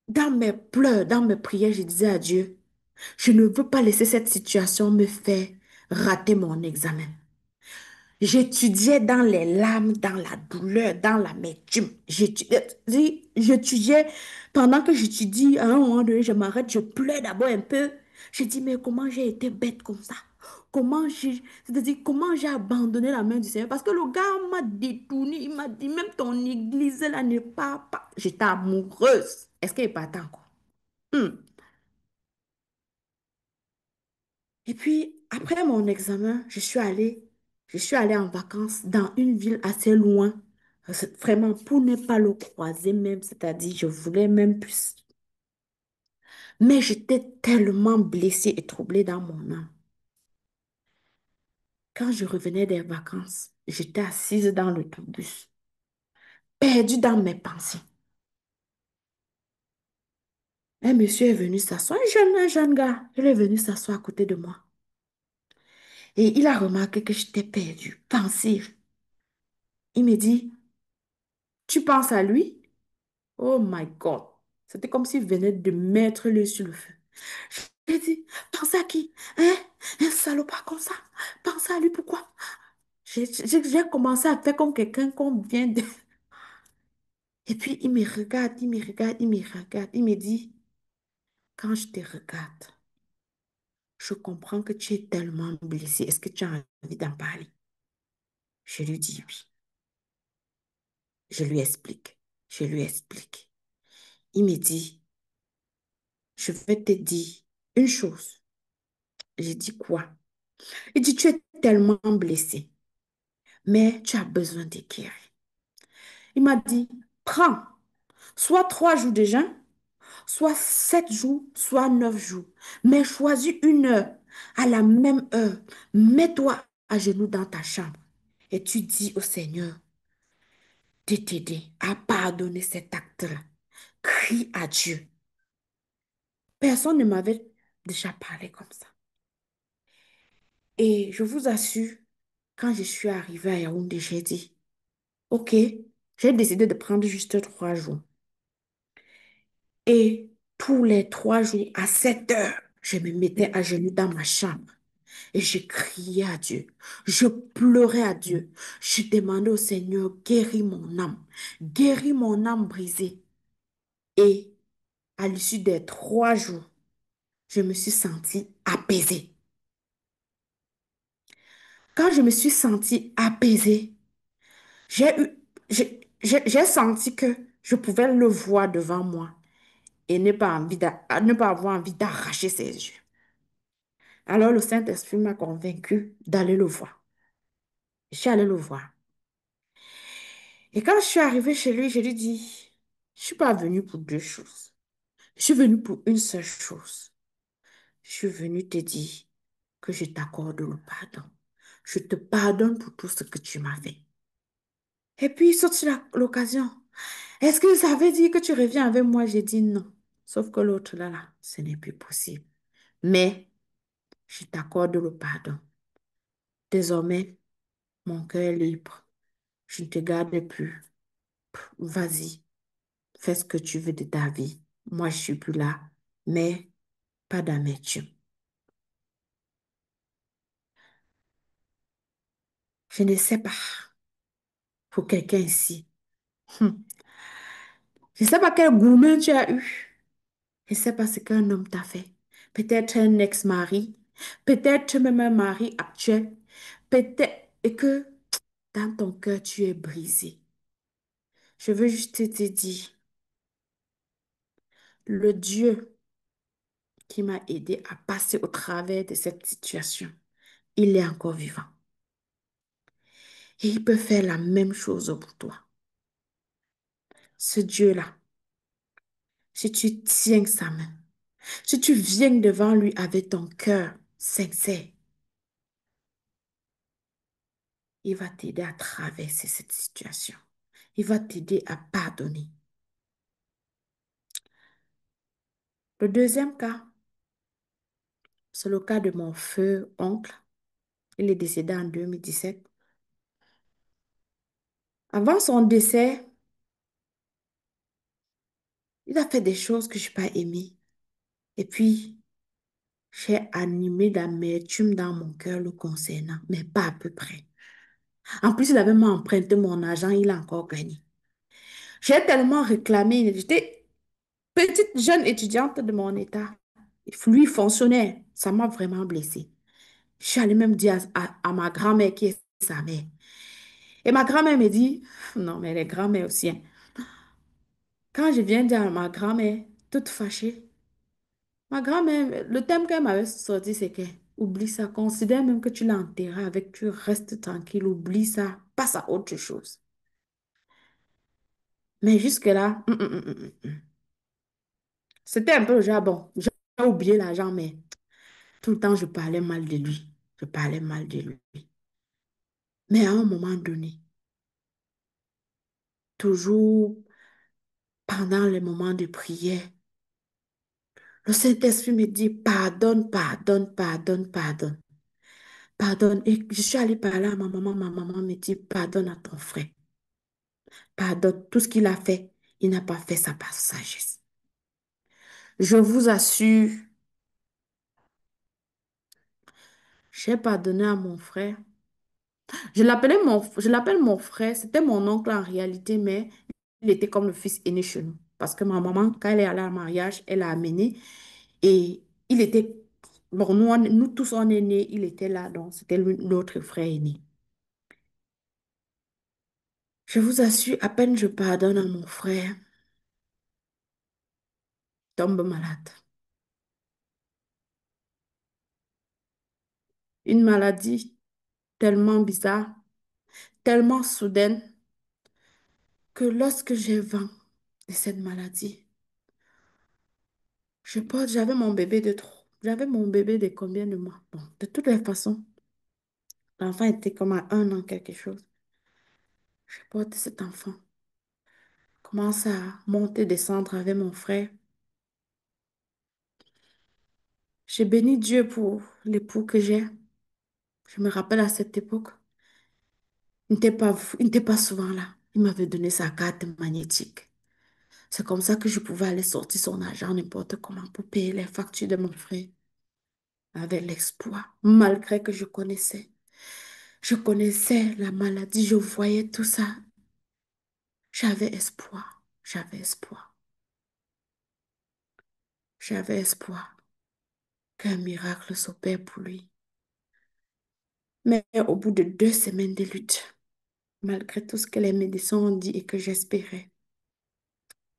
[SPEAKER 2] Dans mes pleurs, dans mes prières, je disais à Dieu, je ne veux pas laisser cette situation me faire rater mon examen. J'étudiais dans les larmes, dans la douleur, dans l'amertume. J'étudiais. Pendant que j'étudie, à un moment donné, je m'arrête, je pleure d'abord un peu. Je dis, mais comment j'ai été bête comme ça? C'est-à-dire, comment j'ai abandonné la main du Seigneur? Parce que le gars m'a détourné, il m'a dit, même ton église là n'est pas. J'étais amoureuse. Est-ce qu'elle est pas encore? Hmm. Et puis, après mon examen, je suis allée en vacances dans une ville assez loin, vraiment pour ne pas le croiser même, c'est-à-dire je voulais même plus. Mais j'étais tellement blessée et troublée dans mon âme. Quand je revenais des vacances, j'étais assise dans l'autobus, perdue dans mes pensées. Un monsieur est venu s'asseoir, un jeune gars, il est venu s'asseoir à côté de moi. Et il a remarqué que j'étais perdue, pensive. Il me dit, tu penses à lui? Oh my God. C'était comme s'il venait de mettre l'œil sur le feu. J'ai dit, pense à qui? Hein? Un salopard comme ça. Pense à lui, pourquoi? J'ai commencé à faire comme quelqu'un qu'on vient de... Et puis, il me regarde, il me regarde, il me regarde. Il me dit, quand je te regarde, je comprends que tu es tellement blessé. Est-ce que tu as envie d'en parler? Je lui dis oui. Je lui explique. Je lui explique. Il me dit, je vais te dire une chose. J'ai dit quoi? Il dit, tu es tellement blessé, mais tu as besoin de guérir. Il m'a dit, prends soit 3 jours de jeûne, soit 7 jours, soit 9 jours, mais choisis une heure. À la même heure, mets-toi à genoux dans ta chambre et tu dis au Seigneur de t'aider à pardonner cet acte-là. Crie à Dieu. Personne ne m'avait déjà parlé comme ça. Et je vous assure, quand je suis arrivée à Yaoundé, j'ai dit, OK, j'ai décidé de prendre juste 3 jours. Et tous les 3 jours, à 7 heures, je me mettais à genoux dans ma chambre et je criais à Dieu. Je pleurais à Dieu. Je demandais au Seigneur, guéris mon âme brisée. Et à l'issue des 3 jours, je me suis sentie apaisée. Quand je me suis sentie apaisée, j'ai eu, j'ai senti que je pouvais le voir devant moi et ne pas avoir envie d'arracher ses yeux. Alors le Saint-Esprit m'a convaincu d'aller le voir. Je suis allée le voir. Et quand je suis arrivée chez lui, je lui dis, je ne suis pas venue pour 2 choses. Je suis venue pour une seule chose. Je suis venue te dire que je t'accorde le pardon. Je te pardonne pour tout ce que tu m'as fait. Et puis, il saute sur l'occasion. Est-ce que ça veut dire que tu reviens avec moi? J'ai dit non. Sauf que l'autre là, ce n'est plus possible. Mais je t'accorde le pardon. Désormais, mon cœur est libre. Je ne te garde plus. Vas-y, fais ce que tu veux de ta vie. Moi, je suis plus là, mais pas d'amertume. Je ne sais pas pour quelqu'un ici. Hmm. Je ne sais pas quel gourmet tu as eu. Je ne sais pas ce qu'un homme t'a fait. Peut-être un ex-mari, peut-être même un mari actuel, peut-être et que dans ton cœur, tu es brisé. Je veux juste te dire, le Dieu qui m'a aidé à passer au travers de cette situation, il est encore vivant. Et il peut faire la même chose pour toi. Ce Dieu-là, si tu tiens sa main, si tu viens devant lui avec ton cœur sincère, il va t'aider à traverser cette situation. Il va t'aider à pardonner. Le deuxième cas, c'est le cas de mon feu oncle. Il est décédé en 2017. Avant son décès, il a fait des choses que je n'ai pas aimées. Et puis, j'ai animé d'amertume dans mon cœur le concernant, mais pas à peu près. En plus, il avait même emprunté mon argent, il a encore gagné. J'ai tellement réclamé. J'étais petite jeune étudiante de mon état. Lui, fonctionnaire. Ça m'a vraiment blessée. Je suis allée même dire à ma grand-mère qui est sa mère. Et ma grand-mère me dit, non, mais les grand-mères aussi, hein. Quand je viens dire à ma grand-mère, toute fâchée, ma grand-mère, le thème qu'elle m'avait sorti, c'est que, oublie ça, considère même que tu l'as enterré avec, tu restes tranquille, oublie ça, passe à autre chose. Mais jusque-là, c'était un peu le genre, bon, j'ai oublié l'argent, mais tout le temps, je parlais mal de lui. Je parlais mal de lui. Mais à un moment donné, toujours pendant les moments de prière, le Saint-Esprit me dit, pardonne, pardonne, pardonne, pardonne, pardonne. Et je suis allée parler à ma maman me dit, pardonne à ton frère, pardonne tout ce qu'il a fait. Il n'a pas fait ça par sagesse. Je vous assure, j'ai pardonné à mon frère. Je l'appelle mon frère, c'était mon oncle en réalité, mais il était comme le fils aîné chez nous. Parce que ma maman, quand elle est allée au mariage, elle l'a amené et il était, bon, nous tous on est nés, il était là, donc c'était notre frère aîné. Je vous assure, à peine je pardonne à mon frère, tombe malade. Une maladie tellement bizarre, tellement soudaine, que lorsque j'ai vent de cette maladie, j'avais mon bébé de trop. J'avais mon bébé de combien de mois? Bon, de toutes les façons, l'enfant était comme à 1 an quelque chose. Je porte cet enfant. Commence à monter, descendre avec mon frère. J'ai béni Dieu pour l'époux que j'ai. Je me rappelle à cette époque, il n'était pas souvent là. Il m'avait donné sa carte magnétique. C'est comme ça que je pouvais aller sortir son argent n'importe comment pour payer les factures de mon frère. Avec l'espoir, malgré que je connaissais la maladie, je voyais tout ça. J'avais espoir, j'avais espoir qu'un miracle s'opère pour lui. Mais au bout de 2 semaines de lutte, malgré tout ce que les médecins ont dit et que j'espérais,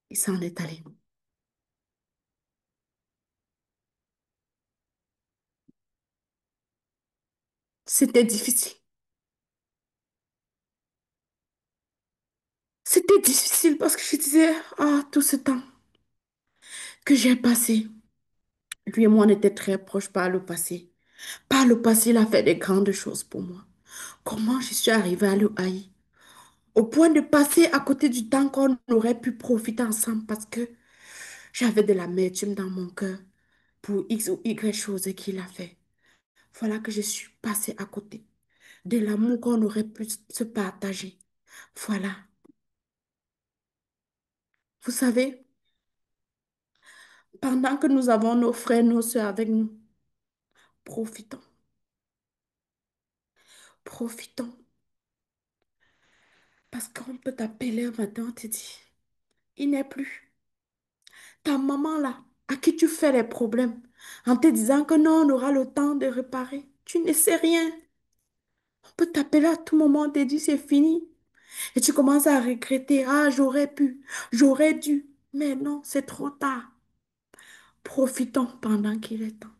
[SPEAKER 2] il s'en est allé. C'était difficile. C'était difficile parce que je disais, ah, tout ce temps que j'ai passé. Lui et moi, on était très proches par le passé. Par le passé, il a fait des grandes choses pour moi. Comment je suis arrivée à le haïr? Au point de passer à côté du temps qu'on aurait pu profiter ensemble parce que j'avais de l'amertume dans mon cœur pour X ou Y chose qu'il a fait. Voilà que je suis passée à côté de l'amour qu'on aurait pu se partager. Voilà. Vous savez, pendant que nous avons nos frères, nos soeurs avec nous, profitons, profitons. Parce qu'on peut t'appeler un matin, on te dit, il n'est plus. Ta maman là, à qui tu fais les problèmes, en te disant que non, on aura le temps de réparer. Tu ne sais rien. On peut t'appeler à tout moment, on te dit c'est fini. Et tu commences à regretter, ah, j'aurais pu, j'aurais dû. Mais non, c'est trop tard. Profitons pendant qu'il est temps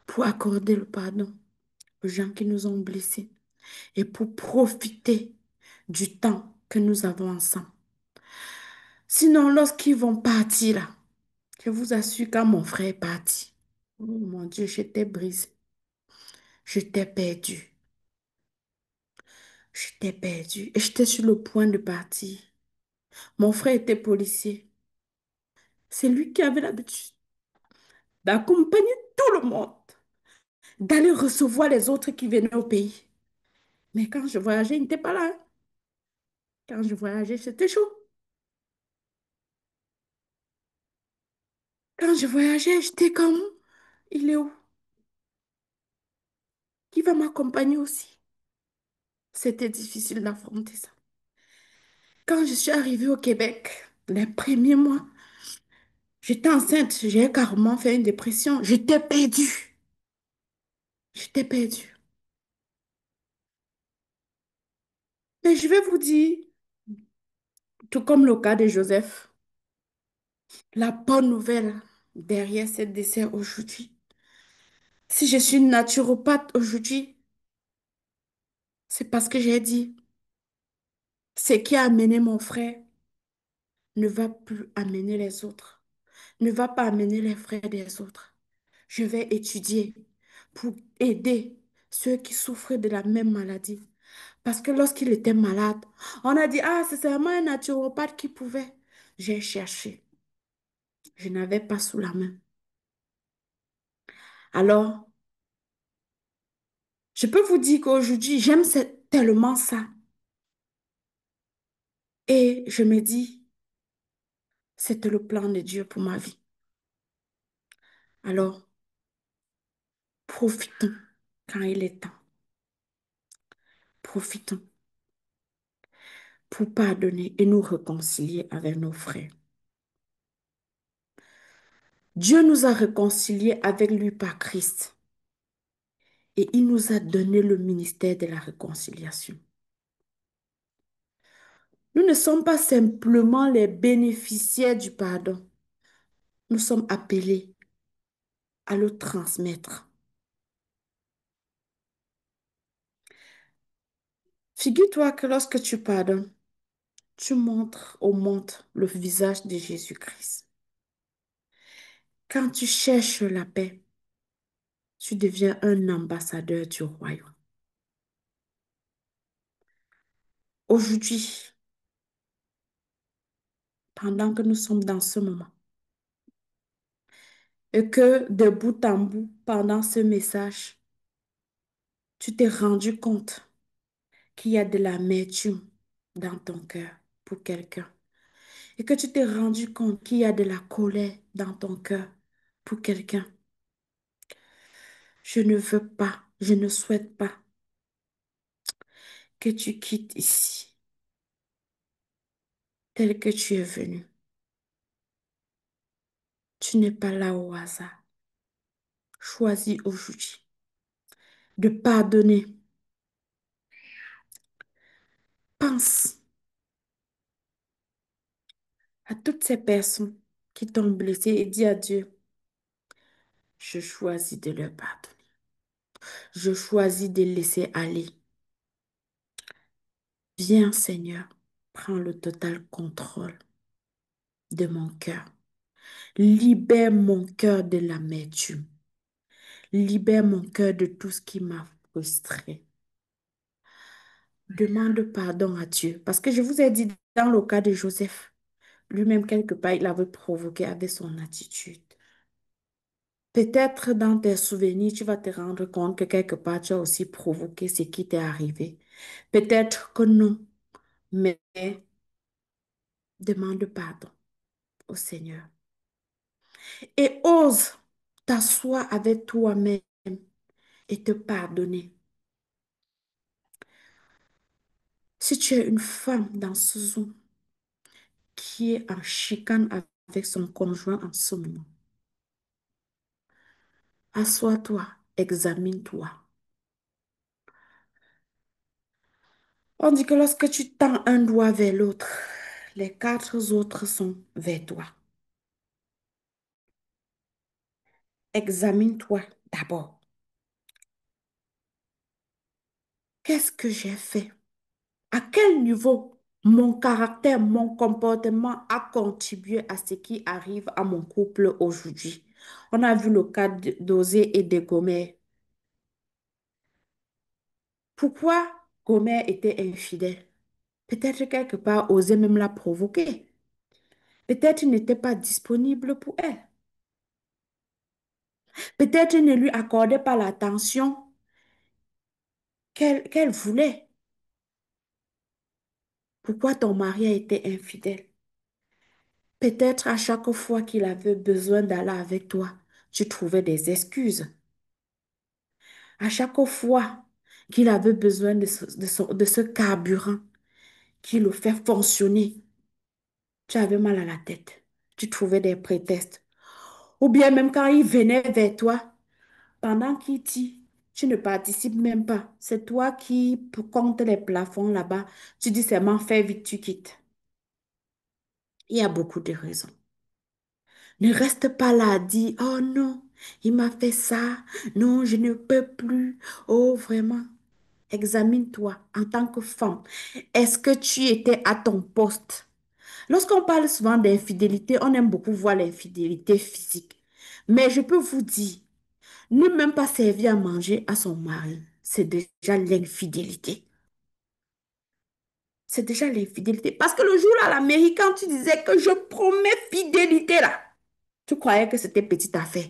[SPEAKER 2] pour accorder le pardon aux gens qui nous ont blessés et pour profiter du temps que nous avons ensemble. Sinon, lorsqu'ils vont partir là, je vous assure, quand mon frère est parti, oh mon Dieu, j'étais brisée. J'étais perdue. J'étais perdue. Et j'étais sur le point de partir. Mon frère était policier. C'est lui qui avait l'habitude d'accompagner tout le monde. d'aller recevoir les autres qui venaient au pays. Mais quand je voyageais, il n'était pas là, hein. Quand je voyageais, c'était chaud. Quand je voyageais, j'étais comme, il est où? Qui va m'accompagner aussi? C'était difficile d'affronter ça. Quand je suis arrivée au Québec, les premiers mois, j'étais enceinte, j'ai carrément fait une dépression. J'étais perdue. J'étais perdue. Mais je vais vous dire, tout comme le cas de Joseph, la bonne nouvelle derrière ce décès aujourd'hui. Si je suis naturopathe aujourd'hui, c'est parce que j'ai dit, ce qui a amené mon frère ne va plus amener les autres, ne va pas amener les frères des autres. Je vais étudier pour aider ceux qui souffrent de la même maladie. Parce que lorsqu'il était malade, on a dit, ah, c'est seulement un naturopathe qui pouvait. J'ai cherché. Je n'avais pas sous la main. Alors, je peux vous dire qu'aujourd'hui, tellement ça. Et je me dis, c'était le plan de Dieu pour ma vie. Alors, profitons quand il est temps. Profitons pour pardonner et nous réconcilier avec nos frères. Dieu nous a réconciliés avec lui par Christ et il nous a donné le ministère de la réconciliation. Nous ne sommes pas simplement les bénéficiaires du pardon. Nous sommes appelés à le transmettre. Figure-toi que lorsque tu pardonnes, tu montres au monde le visage de Jésus-Christ. Quand tu cherches la paix, tu deviens un ambassadeur du royaume. Aujourd'hui, pendant que nous sommes dans ce moment, et que de bout en bout, pendant ce message, tu t'es rendu compte qu'il y a de l'amertume dans ton cœur pour quelqu'un, et que tu t'es rendu compte qu'il y a de la colère dans ton cœur pour quelqu'un. Je ne veux pas, je ne souhaite pas que tu quittes ici tel que tu es venu. Tu n'es pas là au hasard. Choisis aujourd'hui de pardonner. Pense à toutes ces personnes qui t'ont blessé et dis à Dieu, je choisis de leur pardonner. Je choisis de laisser aller. Viens, Seigneur, prends le total contrôle de mon cœur. Libère mon cœur de l'amertume. Libère mon cœur de tout ce qui m'a frustré. Demande pardon à Dieu. Parce que je vous ai dit, dans le cas de Joseph, lui-même, quelque part, il avait provoqué avec son attitude. Peut-être dans tes souvenirs, tu vas te rendre compte que quelque part, tu as aussi provoqué ce qui t'est arrivé. Peut-être que non, mais demande pardon au Seigneur. Et ose t'asseoir avec toi-même et te pardonner. Si tu es une femme dans ce Zoom qui est en chicane avec son conjoint en ce moment, assois-toi, examine-toi. On dit que lorsque tu tends un doigt vers l'autre, les quatre autres sont vers toi. Examine-toi d'abord. Qu'est-ce que j'ai fait? À quel niveau mon caractère, mon comportement a contribué à ce qui arrive à mon couple aujourd'hui? On a vu le cas d'Osée et de Gomer. Pourquoi Gomer était infidèle? Peut-être quelque part, Osée même l'a provoqué. Peut-être il n'était pas disponible pour elle. Peut-être il ne lui accordait pas l'attention qu'elle voulait. Pourquoi ton mari a été infidèle? Peut-être à chaque fois qu'il avait besoin d'aller avec toi, tu trouvais des excuses. À chaque fois qu'il avait besoin de ce carburant qui le fait fonctionner, tu avais mal à la tête. Tu trouvais des prétextes. Ou bien même quand il venait vers toi, pendant qu'il dit, tu ne participes même pas. C'est toi qui comptes les plafonds là-bas. Tu dis seulement fais vite, tu quittes. Il y a beaucoup de raisons. Ne reste pas là à dire, oh non, il m'a fait ça. Non, je ne peux plus. Oh, vraiment. Examine-toi en tant que femme. Est-ce que tu étais à ton poste? Lorsqu'on parle souvent d'infidélité, on aime beaucoup voir l'infidélité physique. Mais je peux vous dire, ne même pas servir à manger à son mari, c'est déjà l'infidélité. C'est déjà l'infidélité. Parce que le jour à la mairie, quand tu disais que je promets fidélité là, tu croyais que c'était petite affaire.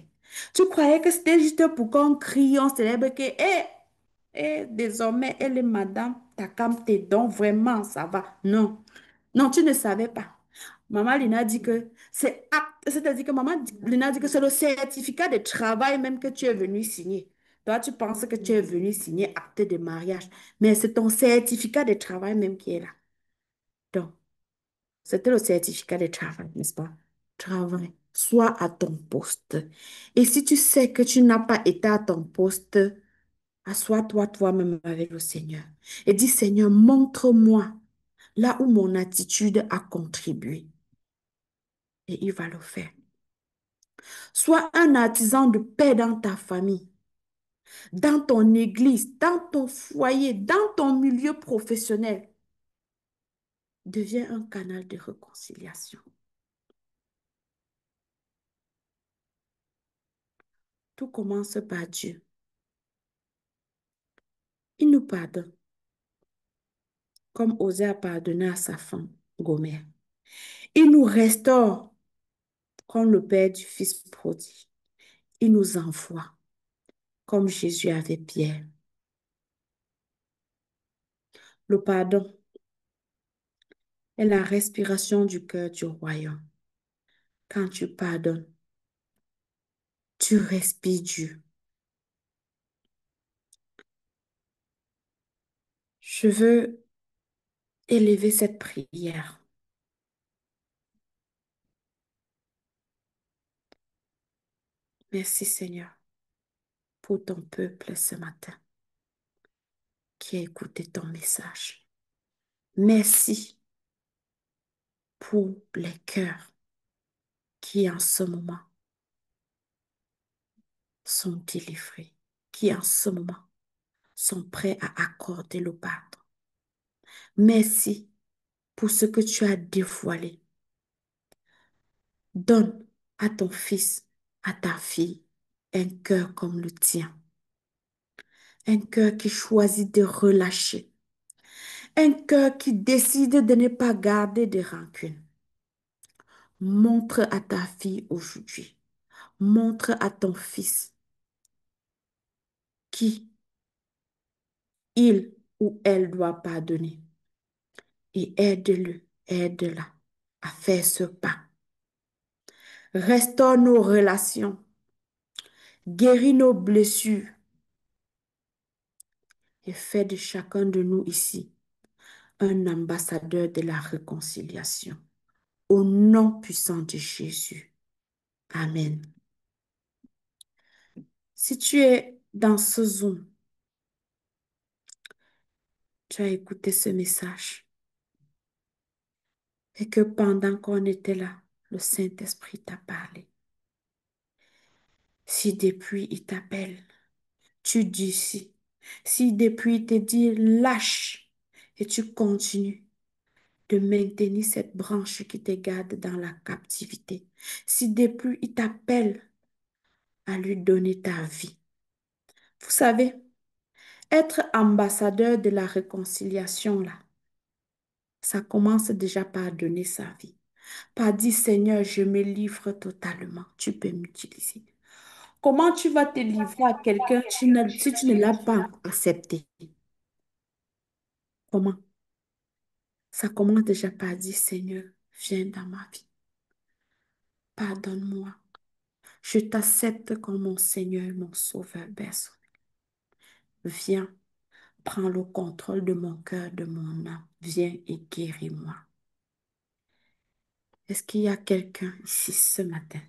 [SPEAKER 2] Tu croyais que c'était juste pour qu'on crie, on célèbre que, désormais, elle est madame Takamte, donc vraiment, ça va. Non, non, tu ne savais pas. Maman Lina dit que c'est acte, c'est-à-dire que maman Lina dit que c'est le certificat de travail même que tu es venu signer. Toi, tu penses que tu es venu signer acte de mariage, mais c'est ton certificat de travail même qui est là. Donc, c'était le certificat de travail, n'est-ce pas? Travail. Sois à ton poste. Et si tu sais que tu n'as pas été à ton poste, assois-toi toi-même avec le Seigneur et dis, Seigneur, montre-moi là où mon attitude a contribué. Et il va le faire. Sois un artisan de paix dans ta famille, dans ton église, dans ton foyer, dans ton milieu professionnel. Deviens un canal de réconciliation. Tout commence par Dieu. Il nous pardonne, comme Osée a pardonné à sa femme, Gomère. Il nous restaure, comme le Père du Fils prodigue. Il nous envoie, comme Jésus avait Pierre. Le pardon est la respiration du cœur du royaume. Quand tu pardonnes, tu respires Dieu. Je veux élever cette prière. Merci Seigneur pour ton peuple ce matin qui a écouté ton message. Merci pour les cœurs qui en ce moment sont délivrés, qui en ce moment sont prêts à accorder le pardon. Merci pour ce que tu as dévoilé. Donne à ton fils, à ta fille, un cœur comme le tien, un cœur qui choisit de relâcher, un cœur qui décide de ne pas garder de rancune. Montre à ta fille aujourd'hui, montre à ton fils qui il ou elle doit pardonner et aide-le, aide-la à faire ce pas. Restaure nos relations, guéris nos blessures et fais de chacun de nous ici un ambassadeur de la réconciliation. Au nom puissant de Jésus. Amen. Si tu es dans ce Zoom, tu as écouté ce message et que pendant qu'on était là, le Saint-Esprit t'a parlé. Si depuis il t'appelle, tu dis si. Si depuis il te dit lâche et tu continues de maintenir cette branche qui te garde dans la captivité. Si depuis il t'appelle à lui donner ta vie. Vous savez, être ambassadeur de la réconciliation, là, ça commence déjà par donner sa vie. Par dire, Seigneur, je me livre totalement. Tu peux m'utiliser. Comment tu vas te livrer à quelqu'un si tu ne l'as pas accepté? Comment? Ça commence déjà par dire, Seigneur, viens dans ma vie. Pardonne-moi. Je t'accepte comme mon Seigneur et mon Sauveur personnel. Viens, prends le contrôle de mon cœur, de mon âme. Viens et guéris-moi. Est-ce qu'il y a quelqu'un ici ce matin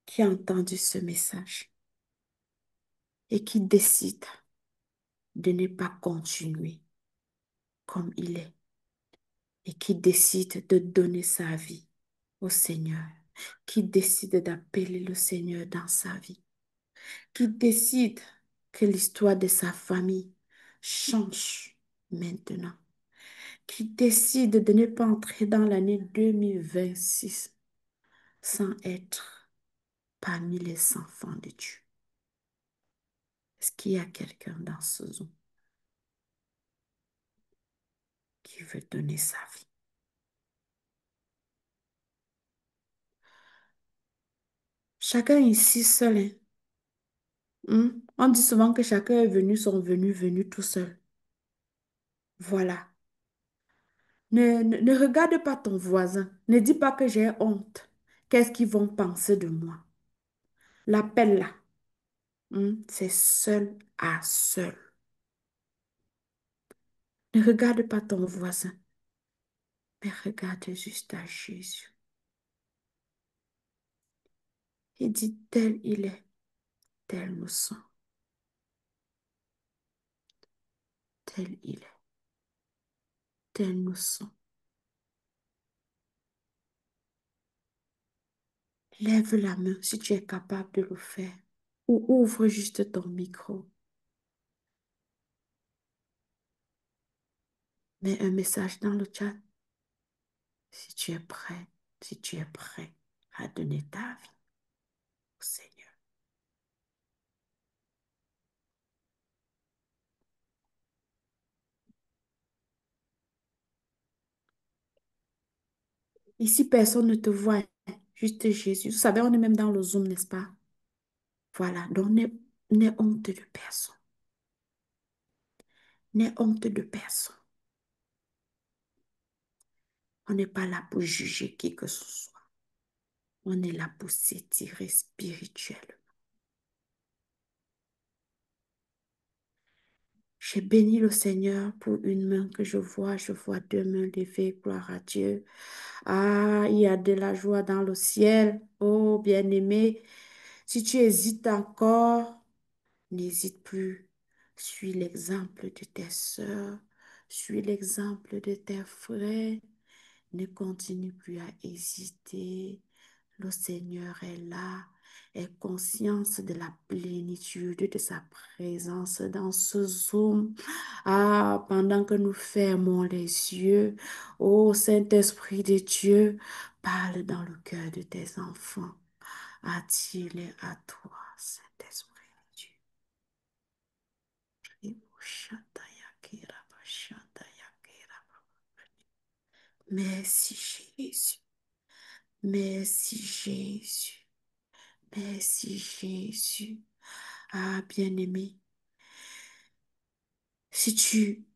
[SPEAKER 2] qui a entendu ce message et qui décide de ne pas continuer comme il est et qui décide de donner sa vie au Seigneur, qui décide d'appeler le Seigneur dans sa vie, qui décide que l'histoire de sa famille change maintenant, qui décide de ne pas entrer dans l'année 2026 sans être parmi les enfants de Dieu. Est-ce qu'il y a quelqu'un dans ce Zoom qui veut donner sa vie? Chacun ici seul, hein? On dit souvent que chacun est venu, venu tout seul. Voilà. Ne regarde pas ton voisin. Ne dis pas que j'ai honte. Qu'est-ce qu'ils vont penser de moi? L'appel là, c'est seul à seul. Ne regarde pas ton voisin, mais regarde juste à Jésus. Il dit, tel il est, tel nous sommes, tel il est, tel nous sommes. Lève la main si tu es capable de le faire. Ou ouvre juste ton micro. Mets un message dans le chat si tu es prêt, si tu es prêt à donner ta vie au Seigneur. Ici, personne ne te voit, hein. Juste Jésus. Vous savez, on est même dans le Zoom, n'est-ce pas? Voilà, donc n'aie honte de personne. N'aie honte de personne. On n'est pas là pour juger qui que ce soit. On est là pour s'étirer spirituellement. J'ai béni le Seigneur pour une main que je vois deux mains levées, gloire à Dieu. Ah, il y a de la joie dans le ciel. Oh, bien-aimé, si tu hésites encore, n'hésite plus. Suis l'exemple de tes sœurs, suis l'exemple de tes frères. Ne continue plus à hésiter. Le Seigneur est là, aie conscience de la plénitude de sa présence dans ce Zoom. Ah, pendant que nous fermons les yeux, ô Saint-Esprit de Dieu, parle dans le cœur de tes enfants. Attire-les à toi, Saint-Esprit de Dieu. Merci Jésus. Merci Jésus. Merci Jésus. Ah, bien-aimé, si tu,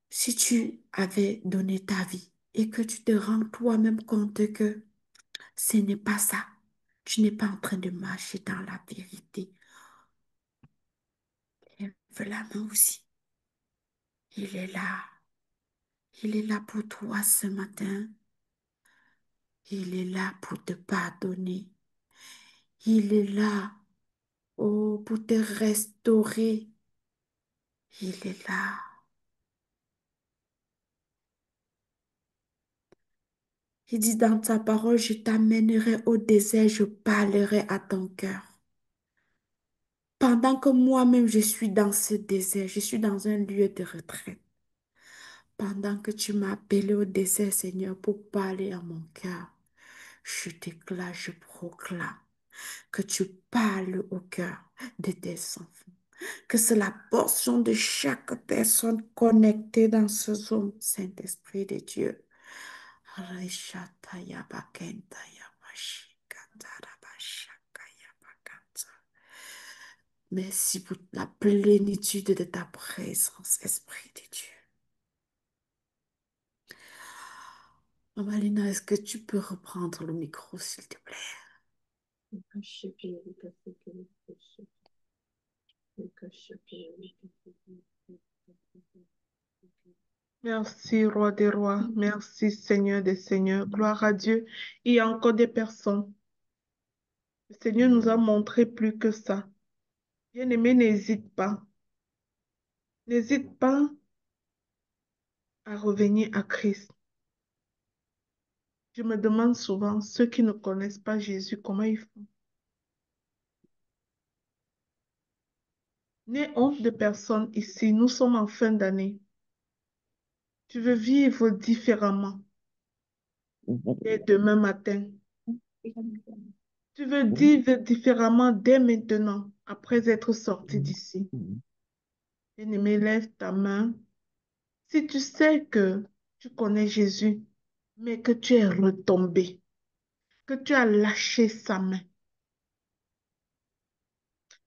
[SPEAKER 2] si tu avais donné ta vie et que tu te rends toi-même compte que ce n'est pas ça, tu n'es pas en train de marcher dans la vérité, lève la main aussi. Il est là. Il est là pour toi ce matin. Il est là pour te pardonner. Il est là, oh, pour te restaurer. Il est là. Il dit dans ta parole, je t'amènerai au désert, je parlerai à ton cœur. Pendant que moi-même je suis dans ce désert, je suis dans un lieu de retraite. Pendant que tu m'as appelé au désert, Seigneur, pour parler à mon cœur, je déclare, je proclame que tu parles au cœur de tes enfants. Que c'est la portion de chaque personne connectée dans ce Zoom, Saint-Esprit de Dieu. Merci pour la plénitude de ta présence, Esprit de Dieu. Maman Lina, est-ce que tu peux reprendre le micro, s'il te plaît?
[SPEAKER 1] Merci, Roi des rois. Merci, Seigneur des seigneurs. Gloire à Dieu. Il y a encore des personnes. Le Seigneur nous a montré plus que ça. Bien-aimé, n'hésite pas. N'hésite pas à revenir à Christ. Je me demande souvent, ceux qui ne connaissent pas Jésus, comment ils font? N'aie honte de personne ici. Nous sommes en fin d'année. Tu veux vivre différemment dès demain matin. Tu veux vivre différemment dès maintenant, après être sorti d'ici. Bien-aimé, lève ta main. Si tu sais que tu connais Jésus, mais que tu es retombé, que tu as lâché sa main,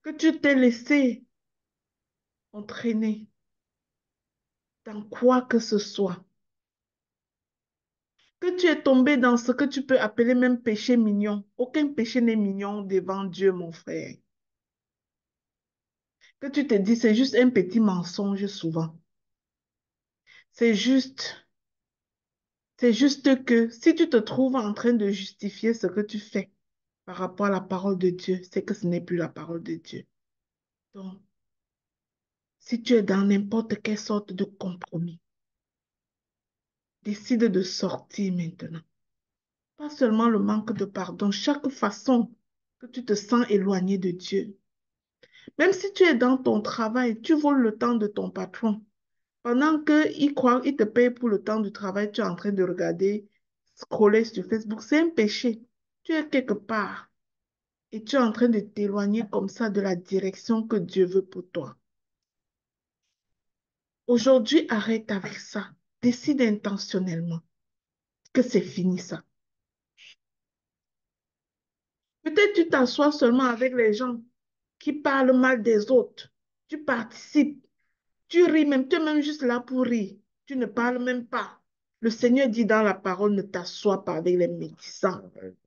[SPEAKER 1] que tu t'es laissé entraîner dans quoi que ce soit, que tu es tombé dans ce que tu peux appeler même péché mignon. Aucun péché n'est mignon devant Dieu, mon frère. Que tu te dis, c'est juste un petit mensonge souvent. C'est juste, c'est juste que si tu te trouves en train de justifier ce que tu fais par rapport à la parole de Dieu, c'est que ce n'est plus la parole de Dieu. Donc, si tu es dans n'importe quelle sorte de compromis, décide de sortir maintenant. Pas seulement le manque de pardon, chaque façon que tu te sens éloigné de Dieu. Même si tu es dans ton travail, tu voles le temps de ton patron. Pendant qu'il croit, il te paye pour le temps du travail, tu es en train de regarder, scroller sur Facebook. C'est un péché. Tu es quelque part et tu es en train de t'éloigner comme ça de la direction que Dieu veut pour toi. Aujourd'hui, arrête avec ça. Décide intentionnellement que c'est fini ça. Peut-être tu t'assois seulement avec les gens qui parlent mal des autres. Tu participes, tu ris même, tu es même juste là pour rire. Tu ne parles même pas. Le Seigneur dit dans la parole, ne t'assois pas avec les médisants.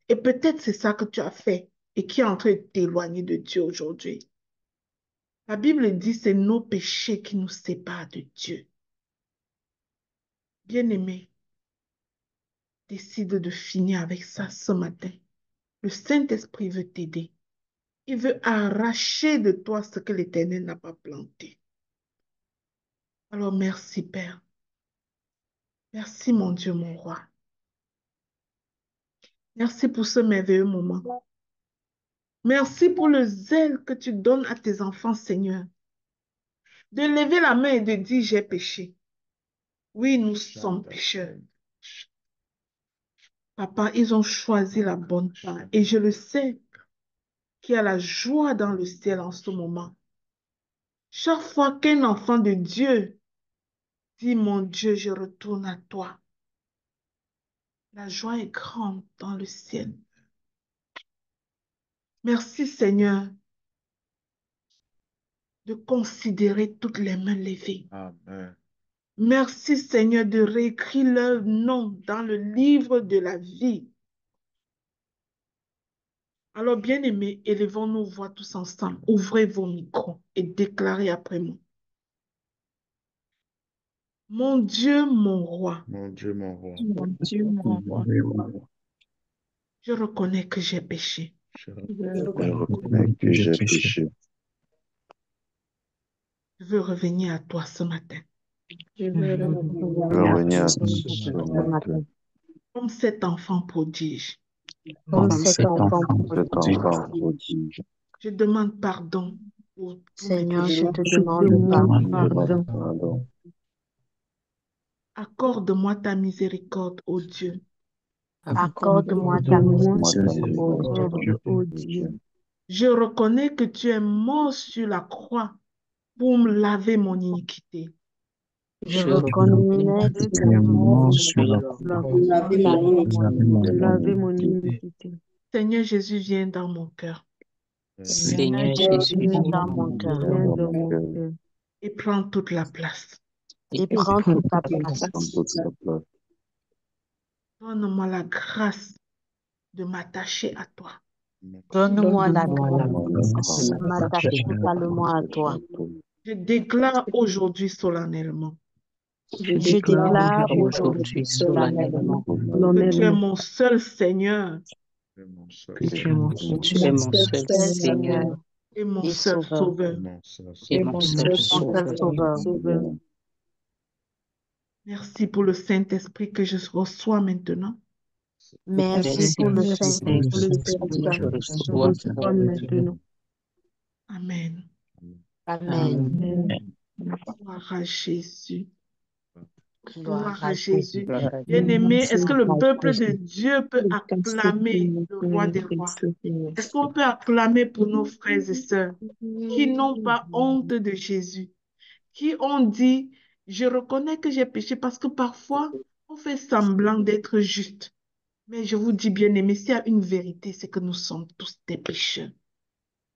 [SPEAKER 1] Et peut-être c'est ça que tu as fait et qui est en train de t'éloigner de Dieu aujourd'hui. La Bible dit c'est nos péchés qui nous séparent de Dieu. Bien-aimé, décide de finir avec ça ce matin. Le Saint-Esprit veut t'aider. Il veut arracher de toi ce que l'Éternel n'a pas planté. Alors merci Père. Merci mon Dieu, mon roi. Merci pour ce merveilleux moment. Merci pour le zèle que tu donnes à tes enfants, Seigneur. De lever la main et de dire j'ai péché. Oui, nous sommes pécheurs. Papa, ils ont choisi la bonne part. Et je le sais qu'il y a la joie dans le ciel en ce moment. Chaque fois qu'un enfant de Dieu dit, mon Dieu, je retourne à toi, la joie est grande dans le ciel. Merci Seigneur de considérer toutes les mains levées.
[SPEAKER 3] Amen.
[SPEAKER 1] Merci Seigneur de réécrire leur nom dans le livre de la vie. Alors bien-aimés, élevons nos voix tous ensemble. Ouvrez vos micros et déclarez après moi. Mon Dieu, mon roi,
[SPEAKER 3] Mon Dieu, mon roi,
[SPEAKER 4] Mon Dieu, mon roi,
[SPEAKER 1] je reconnais que j'ai péché.
[SPEAKER 3] je
[SPEAKER 4] je
[SPEAKER 3] reconnais que j'ai péché.
[SPEAKER 1] Je veux revenir à toi ce matin.
[SPEAKER 4] je veux
[SPEAKER 3] Je veux
[SPEAKER 4] revenir
[SPEAKER 3] revenir à
[SPEAKER 4] ce
[SPEAKER 3] ce matin.
[SPEAKER 4] matin.
[SPEAKER 1] Comme cet enfant prodige,
[SPEAKER 4] Comme cet enfant
[SPEAKER 3] Cet enfant prodige.
[SPEAKER 1] je demande pardon pour tous mes
[SPEAKER 4] Seigneur, je
[SPEAKER 1] péchés.
[SPEAKER 4] te demande pardon.
[SPEAKER 3] Pardon.
[SPEAKER 1] Accorde-moi ta miséricorde, ô Dieu.
[SPEAKER 4] Accorde-moi ta miséricorde,
[SPEAKER 3] Miséricorde,
[SPEAKER 4] ô Dieu.
[SPEAKER 1] Je reconnais que tu es mort sur la croix pour me laver mon iniquité.
[SPEAKER 4] Je reconnais que tu es mort sur la croix pour laver mon iniquité.
[SPEAKER 1] Seigneur Jésus, viens dans mon cœur.
[SPEAKER 4] Seigneur Jésus,
[SPEAKER 2] Bienvenue dans
[SPEAKER 3] Viens
[SPEAKER 2] mon cœur
[SPEAKER 3] dans mon cœur
[SPEAKER 1] et prends toute la place.
[SPEAKER 2] et prends toute ta
[SPEAKER 3] et
[SPEAKER 2] place.
[SPEAKER 3] prends toute la place.
[SPEAKER 1] Donne-moi la grâce de m'attacher à toi.
[SPEAKER 2] Donne-moi la
[SPEAKER 3] Donne-moi la
[SPEAKER 2] grâce
[SPEAKER 3] grâce
[SPEAKER 2] de m'attacher
[SPEAKER 3] de
[SPEAKER 2] totalement à
[SPEAKER 3] m'attacher
[SPEAKER 2] toi.
[SPEAKER 3] à toi.
[SPEAKER 1] Je déclare aujourd'hui solennellement
[SPEAKER 2] Je déclare aujourd'hui solennellement
[SPEAKER 1] que tu es mon seul Seigneur
[SPEAKER 3] Que tu es mon seul
[SPEAKER 2] que tu es mon seul Seigneur
[SPEAKER 1] et mon
[SPEAKER 2] et
[SPEAKER 1] seul
[SPEAKER 2] Sauveur.
[SPEAKER 1] Sauveur.
[SPEAKER 4] et mon seul
[SPEAKER 2] Mon seul
[SPEAKER 4] sauveur.
[SPEAKER 2] Sauveur.
[SPEAKER 1] Merci pour le Saint-Esprit que je reçois maintenant.
[SPEAKER 2] Merci pour le Saint-Esprit
[SPEAKER 4] Saint-Esprit, je reçois.
[SPEAKER 1] Amen.
[SPEAKER 2] Amen.
[SPEAKER 1] Gloire à Jésus.
[SPEAKER 2] Gloire
[SPEAKER 1] Gloire
[SPEAKER 2] à
[SPEAKER 1] à
[SPEAKER 2] Jésus.
[SPEAKER 1] Jésus. Bien-aimé, est-ce que le peuple de Dieu peut acclamer le roi des rois? Est-ce qu'on peut acclamer pour nos frères et sœurs qui n'ont pas honte de Jésus, qui ont dit, je reconnais que j'ai péché parce que parfois, on fait semblant d'être juste. Mais je vous dis, bien-aimé, s'il y a une vérité, c'est que nous sommes tous des pécheurs.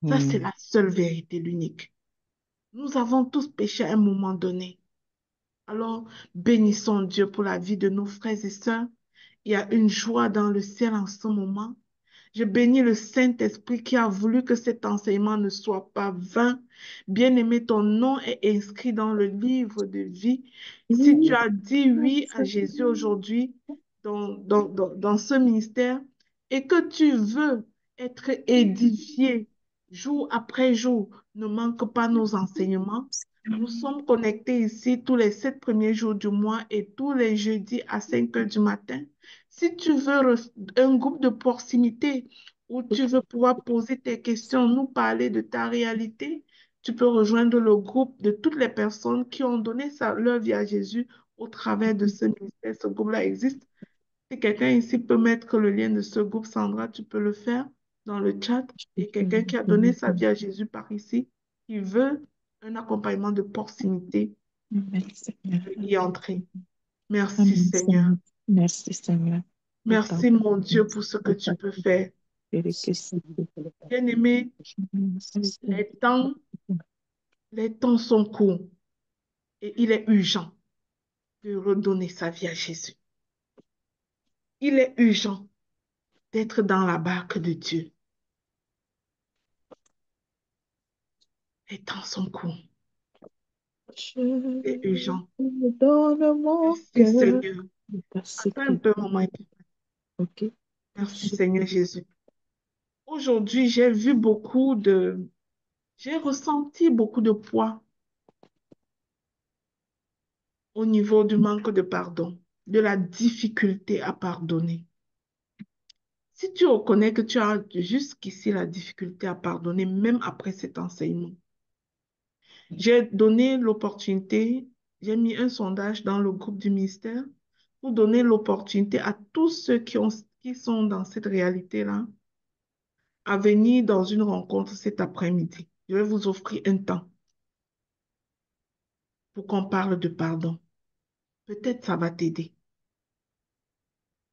[SPEAKER 1] Ça, c'est la seule vérité, l'unique. Nous avons tous péché à un moment donné. Alors, bénissons Dieu pour la vie de nos frères et sœurs. Il y a une joie dans le ciel en ce moment. Je bénis le Saint-Esprit qui a voulu que cet enseignement ne soit pas vain. Bien-aimé, ton nom est inscrit dans le livre de vie. Si tu as dit oui à Jésus aujourd'hui dans ce ministère et que tu veux être édifié jour après jour, ne manque pas nos enseignements. Nous sommes connectés ici tous les 7 premiers jours du mois et tous les jeudis à 5 heures du matin. Si tu veux un groupe de proximité où tu veux pouvoir poser tes questions, nous parler de ta réalité, tu peux rejoindre le groupe de toutes les personnes qui ont donné leur vie à Jésus au travers de ce ministère. Ce groupe-là existe. Si quelqu'un ici peut mettre le lien de ce groupe, Sandra, tu peux le faire dans le chat. Et quelqu'un qui a donné sa vie à Jésus par ici, qui veut un accompagnement de proximité, peut y entrer. Merci Seigneur.
[SPEAKER 4] Merci Seigneur.
[SPEAKER 1] Merci mon Dieu pour ce que tu peux faire. Bien-aimé, les temps sont courts et il est urgent de redonner sa vie à Jésus. Il est urgent d'être dans la barque de Dieu. Les temps sont courts. C'est urgent. Merci Seigneur. Attends un peu, maman.
[SPEAKER 4] Ok.
[SPEAKER 1] Merci Seigneur Jésus. Aujourd'hui, j'ai ressenti beaucoup de poids au niveau du manque de pardon, de la difficulté à pardonner. Si tu reconnais que tu as jusqu'ici la difficulté à pardonner, même après cet enseignement, j'ai donné l'opportunité, j'ai mis un sondage dans le groupe du ministère pour donner l'opportunité à tous ceux qui sont dans cette réalité-là à venir dans une rencontre cet après-midi. Je vais vous offrir un temps pour qu'on parle de pardon. Peut-être ça va t'aider.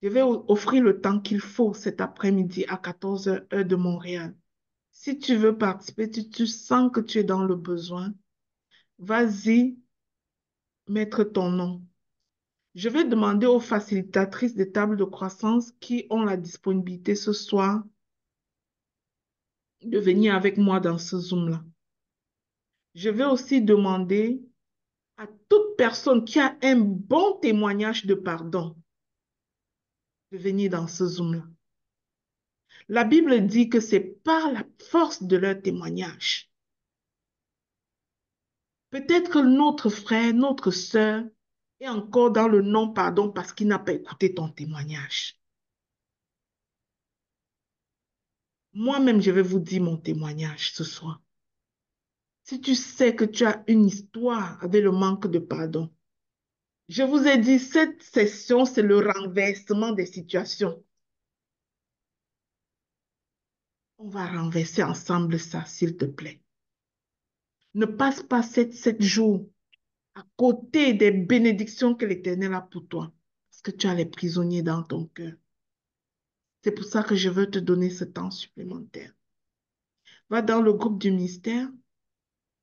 [SPEAKER 1] Je vais offrir le temps qu'il faut cet après-midi à 14 heures, heure de Montréal. Si tu veux participer, tu sens que tu es dans le besoin, vas-y, mettre ton nom. Je vais demander aux facilitatrices des tables de croissance qui ont la disponibilité ce soir de venir avec moi dans ce Zoom-là. Je vais aussi demander à toute personne qui a un bon témoignage de pardon de venir dans ce Zoom-là. La Bible dit que c'est par la force de leur témoignage. Peut-être que notre frère, notre sœur est encore dans le non-pardon parce qu'il n'a pas écouté ton témoignage. Moi-même, je vais vous dire mon témoignage ce soir. Si tu sais que tu as une histoire avec le manque de pardon, je vous ai dit, cette session, c'est le renversement des situations. On va renverser ensemble ça, s'il te plaît. Ne passe pas 7 jours à côté des bénédictions que l'Éternel a pour toi, parce que tu as les prisonniers dans ton cœur. C'est pour ça que je veux te donner ce temps supplémentaire. Va dans le groupe du mystère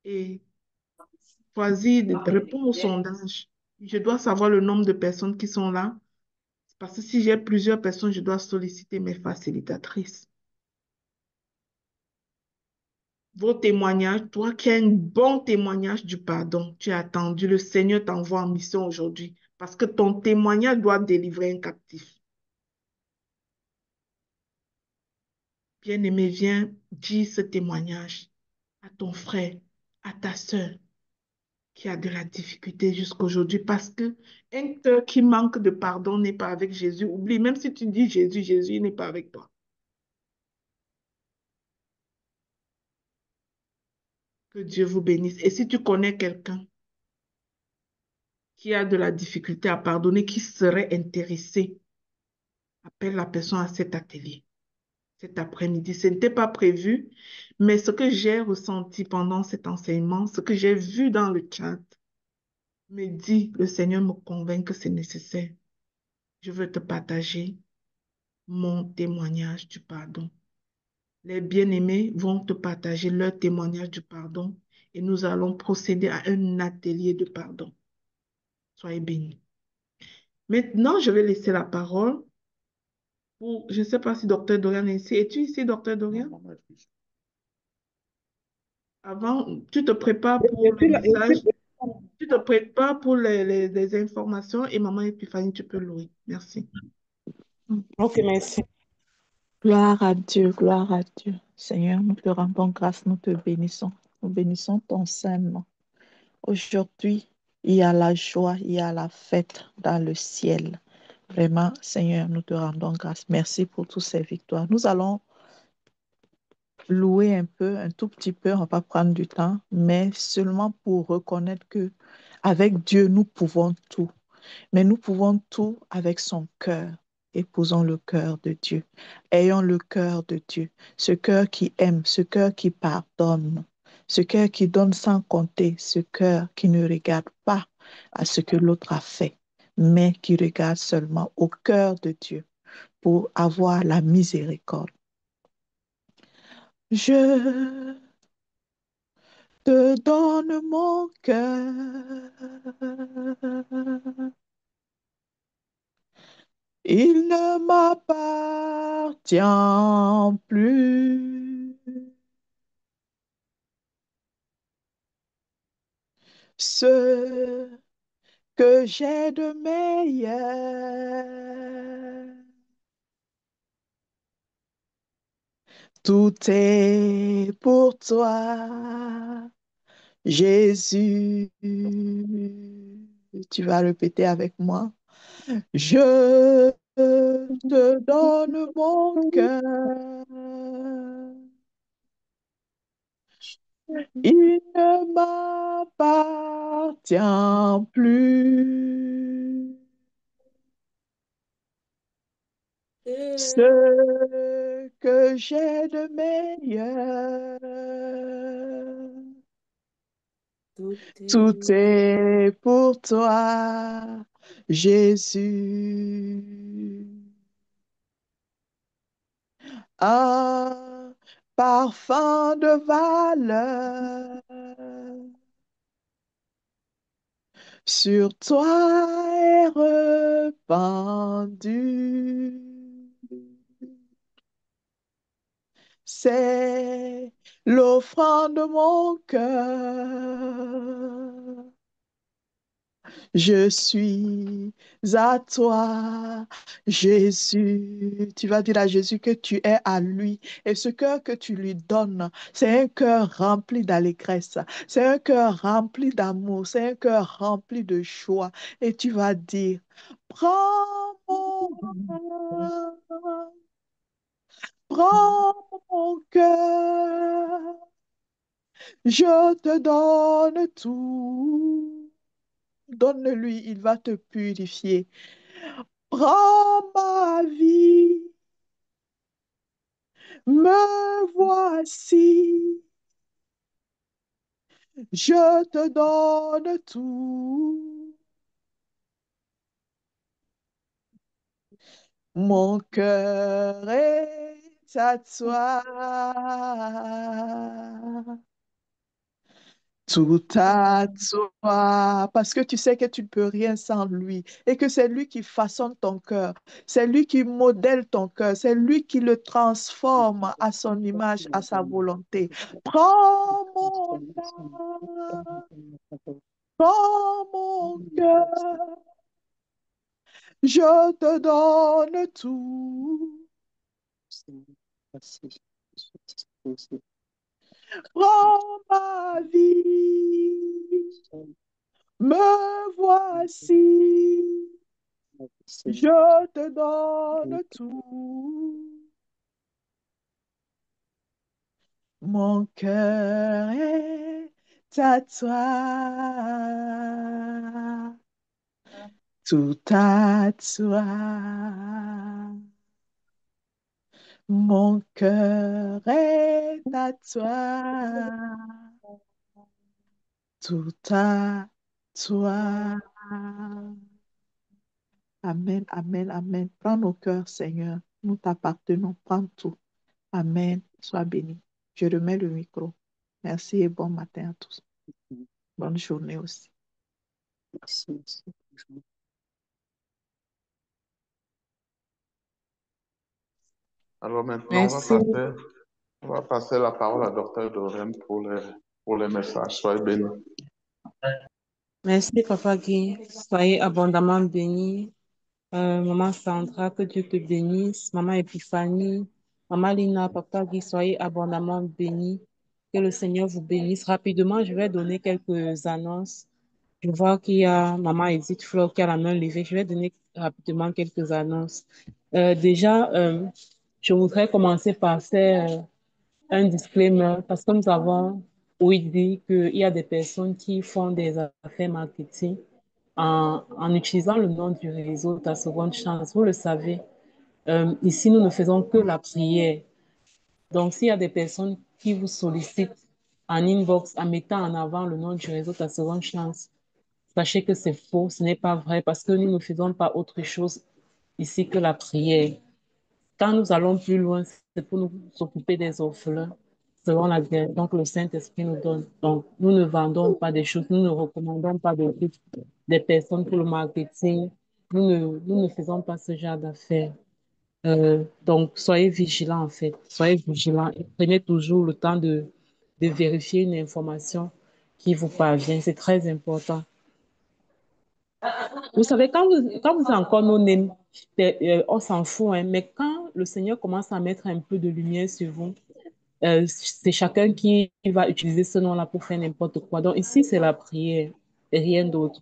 [SPEAKER 1] et choisis, réponds au sondage. Je dois savoir le nombre de personnes qui sont là. Parce que si j'ai plusieurs personnes, je dois solliciter mes facilitatrices. Vos témoignages, toi qui as un bon témoignage du pardon, tu as attendu, le Seigneur t'envoie en mission aujourd'hui parce que ton témoignage doit délivrer un captif. Bien-aimé, viens dire ce témoignage à ton frère, à ta soeur qui a de la difficulté jusqu'aujourd'hui parce que un cœur qui manque de pardon n'est pas avec Jésus. Oublie, même si tu dis Jésus, Jésus n'est pas avec toi. Que Dieu vous bénisse. Et si tu connais quelqu'un qui a de la difficulté à pardonner, qui serait intéressé, appelle la personne à cet atelier, cet après-midi. Ce n'était pas prévu, mais ce que j'ai ressenti pendant cet enseignement, ce que j'ai vu dans le chat, me dit, le Seigneur me convainc que c'est nécessaire. Je veux te partager mon témoignage du pardon. Les bien-aimés vont te partager leur témoignage du pardon et nous allons procéder à un atelier de pardon. Soyez bénis. Maintenant, je vais laisser la parole pour, je ne sais pas si Docteur Dorian est ici. Es-tu ici, Docteur Dorian? Avant, tu te prépares pour le message, tu te prépares pour les informations et Maman Epiphanie, tu peux louer. Merci.
[SPEAKER 2] Ok, merci. Gloire à Dieu, gloire à Dieu. Seigneur, nous te rendons grâce, nous te bénissons. Nous bénissons ton Saint-Nom. Aujourd'hui, il y a la joie, il y a la fête dans le ciel. Vraiment, Seigneur, nous te rendons grâce. Merci pour toutes ces victoires. Nous allons louer un peu, un tout petit peu, on va pas prendre du temps, mais seulement pour reconnaître que avec Dieu, nous pouvons tout. Mais nous pouvons tout avec son cœur. Épousons le cœur de Dieu. Ayons le cœur de Dieu. Ce cœur qui aime, ce cœur qui pardonne, ce cœur qui donne sans compter, ce cœur qui ne regarde pas à ce que l'autre a fait, mais qui regarde seulement au cœur de Dieu pour avoir la miséricorde. Je te donne mon cœur. Il ne m'appartient plus. Ce que j'ai de meilleur, tout est pour toi, Jésus. Tu vas répéter avec moi. Je te donne mon cœur. Il ne m'appartient plus. Ce que j'ai de meilleur, tout est pour toi, Jésus. Un parfum de valeur sur toi est répandu. C'est l'offrande de mon cœur. Je suis à toi, Jésus. Tu vas dire à Jésus que tu es à lui. Et ce cœur que tu lui donnes, c'est un cœur rempli d'allégresse. C'est un cœur rempli d'amour. C'est un cœur rempli de joie. Et tu vas dire, prends mon cœur, prends mon cœur. Je te donne tout. Donne-lui, il va te purifier. Prends ma vie, me voici, je te donne tout. Mon cœur est
[SPEAKER 5] à toi. Tout à toi, parce que tu sais que tu ne peux rien sans lui et que c'est lui qui façonne ton cœur, c'est lui qui modèle ton cœur, c'est lui qui le transforme à son image, à sa volonté. Prends mon âme, prends mon cœur, je te donne tout. Prends ma vie, me voici. Je te donne tout. Mon cœur est à toi. Tout à toi. Mon cœur est à toi. Tout à toi. Amen, amen, amen. Prends nos cœurs, Seigneur. Nous t'appartenons. Prends tout. Amen. Sois béni. Je remets le micro. Merci et bon matin à tous. Bonne journée aussi.
[SPEAKER 3] Alors maintenant,
[SPEAKER 6] Merci.
[SPEAKER 3] on va passer la parole à Dr. Doreen pour les messages. Soyez bénis.
[SPEAKER 6] Merci, Papa Guy. Soyez abondamment bénis. Maman Sandra, que Dieu te bénisse. Maman Epiphanie, Maman Lina, Papa Guy, soyez abondamment bénis. Que le Seigneur vous bénisse. Rapidement, je vais donner quelques annonces. Je vois qu'il y a Maman Edith Fleur qui a la main levée. Je vais donner rapidement quelques annonces. Déjà, je voudrais commencer par faire un disclaimer parce que nous avons, oui, dit qu'il y a des personnes qui font des affaires marketing en utilisant le nom du réseau Ta Seconde Chance. Vous le savez, ici, nous ne faisons que la prière. Donc, s'il y a des personnes qui vous sollicitent en inbox en mettant en avant le nom du réseau Ta Seconde Chance, sachez que c'est faux, ce n'est pas vrai parce que nous ne faisons pas autre chose ici que la prière. Quand nous allons plus loin, c'est pour nous occuper des orphelins selon la direction que le Saint-Esprit nous donne. Donc, nous ne vendons pas des choses, nous ne recommandons pas des personnes pour le marketing. Nous ne faisons pas ce genre d'affaires. Donc, soyez vigilants en fait. Soyez vigilants et prenez toujours le temps de vérifier une information qui vous parvient. C'est très important. Vous savez, quand vous êtes encore non-name, on s'en fout, hein, mais quand le Seigneur commence à mettre un peu de lumière sur vous, c'est chacun qui va utiliser ce nom-là pour faire n'importe quoi. Donc ici, c'est la prière et rien d'autre.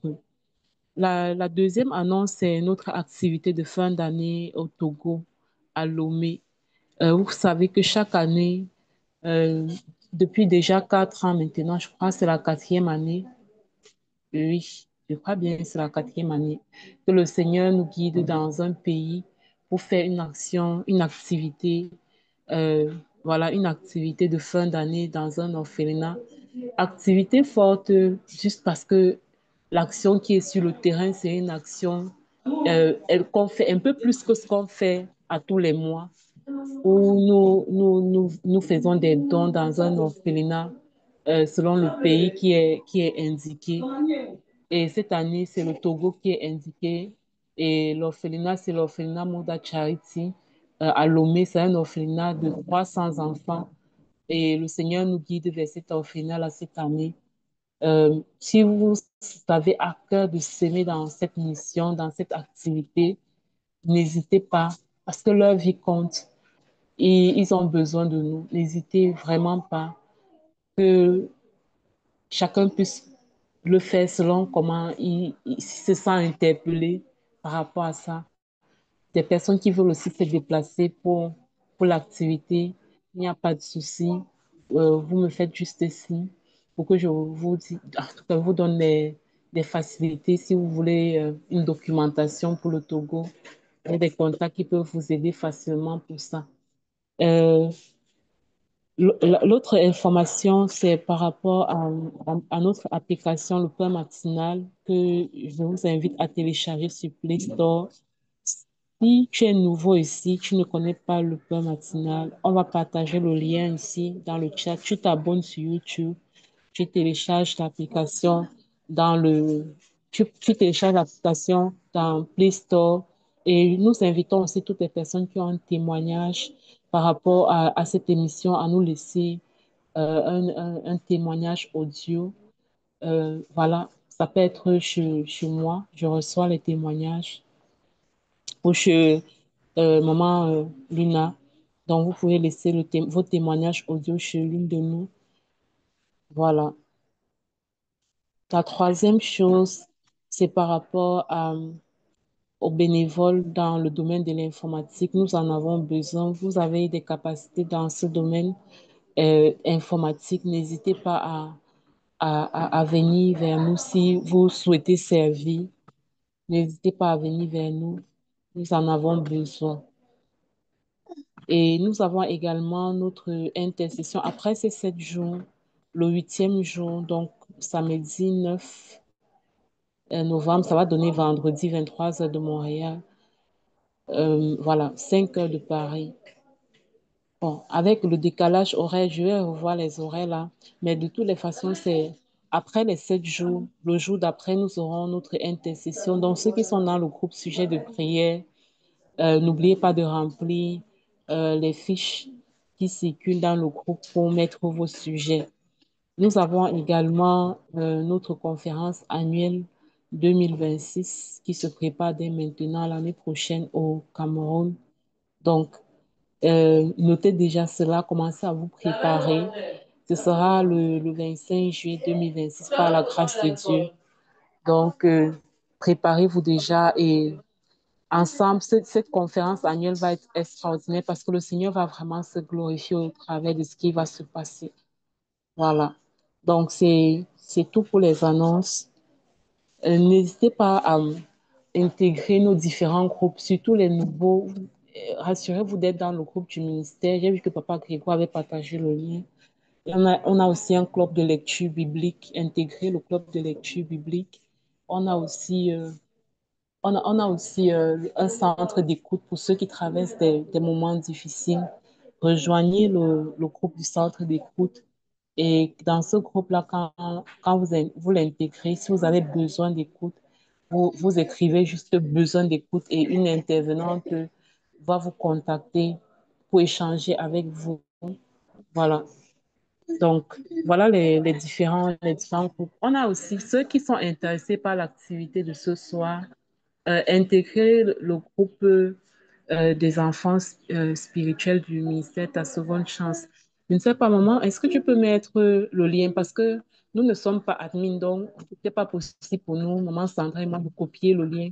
[SPEAKER 6] La deuxième annonce, c'est notre activité de fin d'année au Togo, à Lomé. Vous savez que chaque année, euh, depuis déjà 4 ans maintenant, je crois que c'est la quatrième année, oui, je crois bien que c'est la quatrième année que le Seigneur nous guide dans un pays pour faire une action, une activité, euh, voilà, une activité de fin d'année dans un orphelinat. Activité forte juste parce que l'action qui est sur le terrain, c'est une action qu'on fait un peu plus que ce qu'on fait à tous les mois, où nous faisons des dons dans un orphelinat selon le pays qui est indiqué. Et cette année, c'est le Togo qui est indiqué. Et l'orphelinat, c'est l'orphelinat Moda Charity à Lomé. C'est un orphelinat de 300 enfants. Et le Seigneur nous guide vers cet orphelinat-là cette année. Si vous avez à cœur de s'aimer dans cette mission, dans cette activité, n'hésitez pas, parce que leur vie compte et ils ont besoin de nous. N'hésitez vraiment pas que chacun puisse le faire selon comment il se sent interpellé par rapport à ça. Des personnes qui veulent aussi se déplacer pour l'activité, il n'y a pas de souci. Vous me faites juste signe pour que je vous, en tout cas, vous donne des facilités si vous voulez une documentation pour le Togo. Il y a des contacts qui peuvent vous aider facilement pour ça. Euh, L'autre information, c'est par rapport à notre application, le plan matinal, que je vous invite à télécharger sur Play Store. Si tu es nouveau ici, tu ne connais pas le pain matinal, on va partager le lien ici dans le chat. Tu t'abonnes sur YouTube, tu télécharges l'application dans tu télécharges l'application dans Play Store et nous invitons aussi toutes les personnes qui ont un témoignage par rapport à cette émission à nous laisser un témoignage audio. Voilà, ça peut être chez moi, je reçois les témoignages ou chez maman Luna. Donc, vous pouvez laisser vos témoignages audio chez l'une de nous. Voilà. La troisième chose, c'est par rapport aux bénévoles dans le domaine de l'informatique. Nous en avons besoin. Vous avez des capacités dans ce domaine informatique. N'hésitez pas à venir vers nous si vous souhaitez servir. N'hésitez pas à venir vers nous. Nous en avons besoin. Et nous avons également notre intercession après ces 7 jours, le 8e jour, donc samedi 9 novembre, ça va donner vendredi 23 heures de Montréal. Voilà, 5 heures de Paris. Bon, avec le décalage horaire, je vais revoir les horaires là, mais de toutes les façons, c'est après les 7 jours, le jour d'après, nous aurons notre intercession. Donc, ceux qui sont dans le groupe sujet de prière, n'oubliez pas de remplir les fiches qui circulent dans le groupe pour mettre vos sujets. Nous avons également notre conférence annuelle 2026 qui se prépare dès maintenant l'année prochaine au Cameroun. Donc, notez déjà cela, commencez à vous préparer. Ce sera le 25 juillet 2026 par la grâce de Dieu. Donc, préparez-vous déjà et ensemble, cette conférence annuelle va être extraordinaire parce que le Seigneur va vraiment se glorifier au travers de ce qui va se passer. Voilà. Donc, c'est tout pour les annonces. N'hésitez pas à intégrer nos différents groupes, surtout les nouveaux. Rassurez-vous d'être dans le groupe du ministère. J'ai vu que Papa Grégoire avait partagé le lien. On a aussi un club de lecture biblique, intégrer le club de lecture biblique. On a aussi on a aussi un centre d'écoute pour ceux qui traversent des moments difficiles. Rejoignez le groupe du centre d'écoute. Et dans ce groupe-là, quand vous l'intégrez, si vous avez besoin d'écoute, vous écrivez juste besoin d'écoute et une intervenante va vous contacter pour échanger avec vous. Voilà. Donc, voilà les différents groupes. On a aussi ceux qui sont intéressés par l'activité de ce soir intégrer le groupe des enfants spirituels du ministère Ta Seconde Chance. Je ne sais pas, maman, est-ce que tu peux mettre le lien parce que nous ne sommes pas admin, donc ce n'est pas possible pour nous, maman Sandra et moi, de copier le lien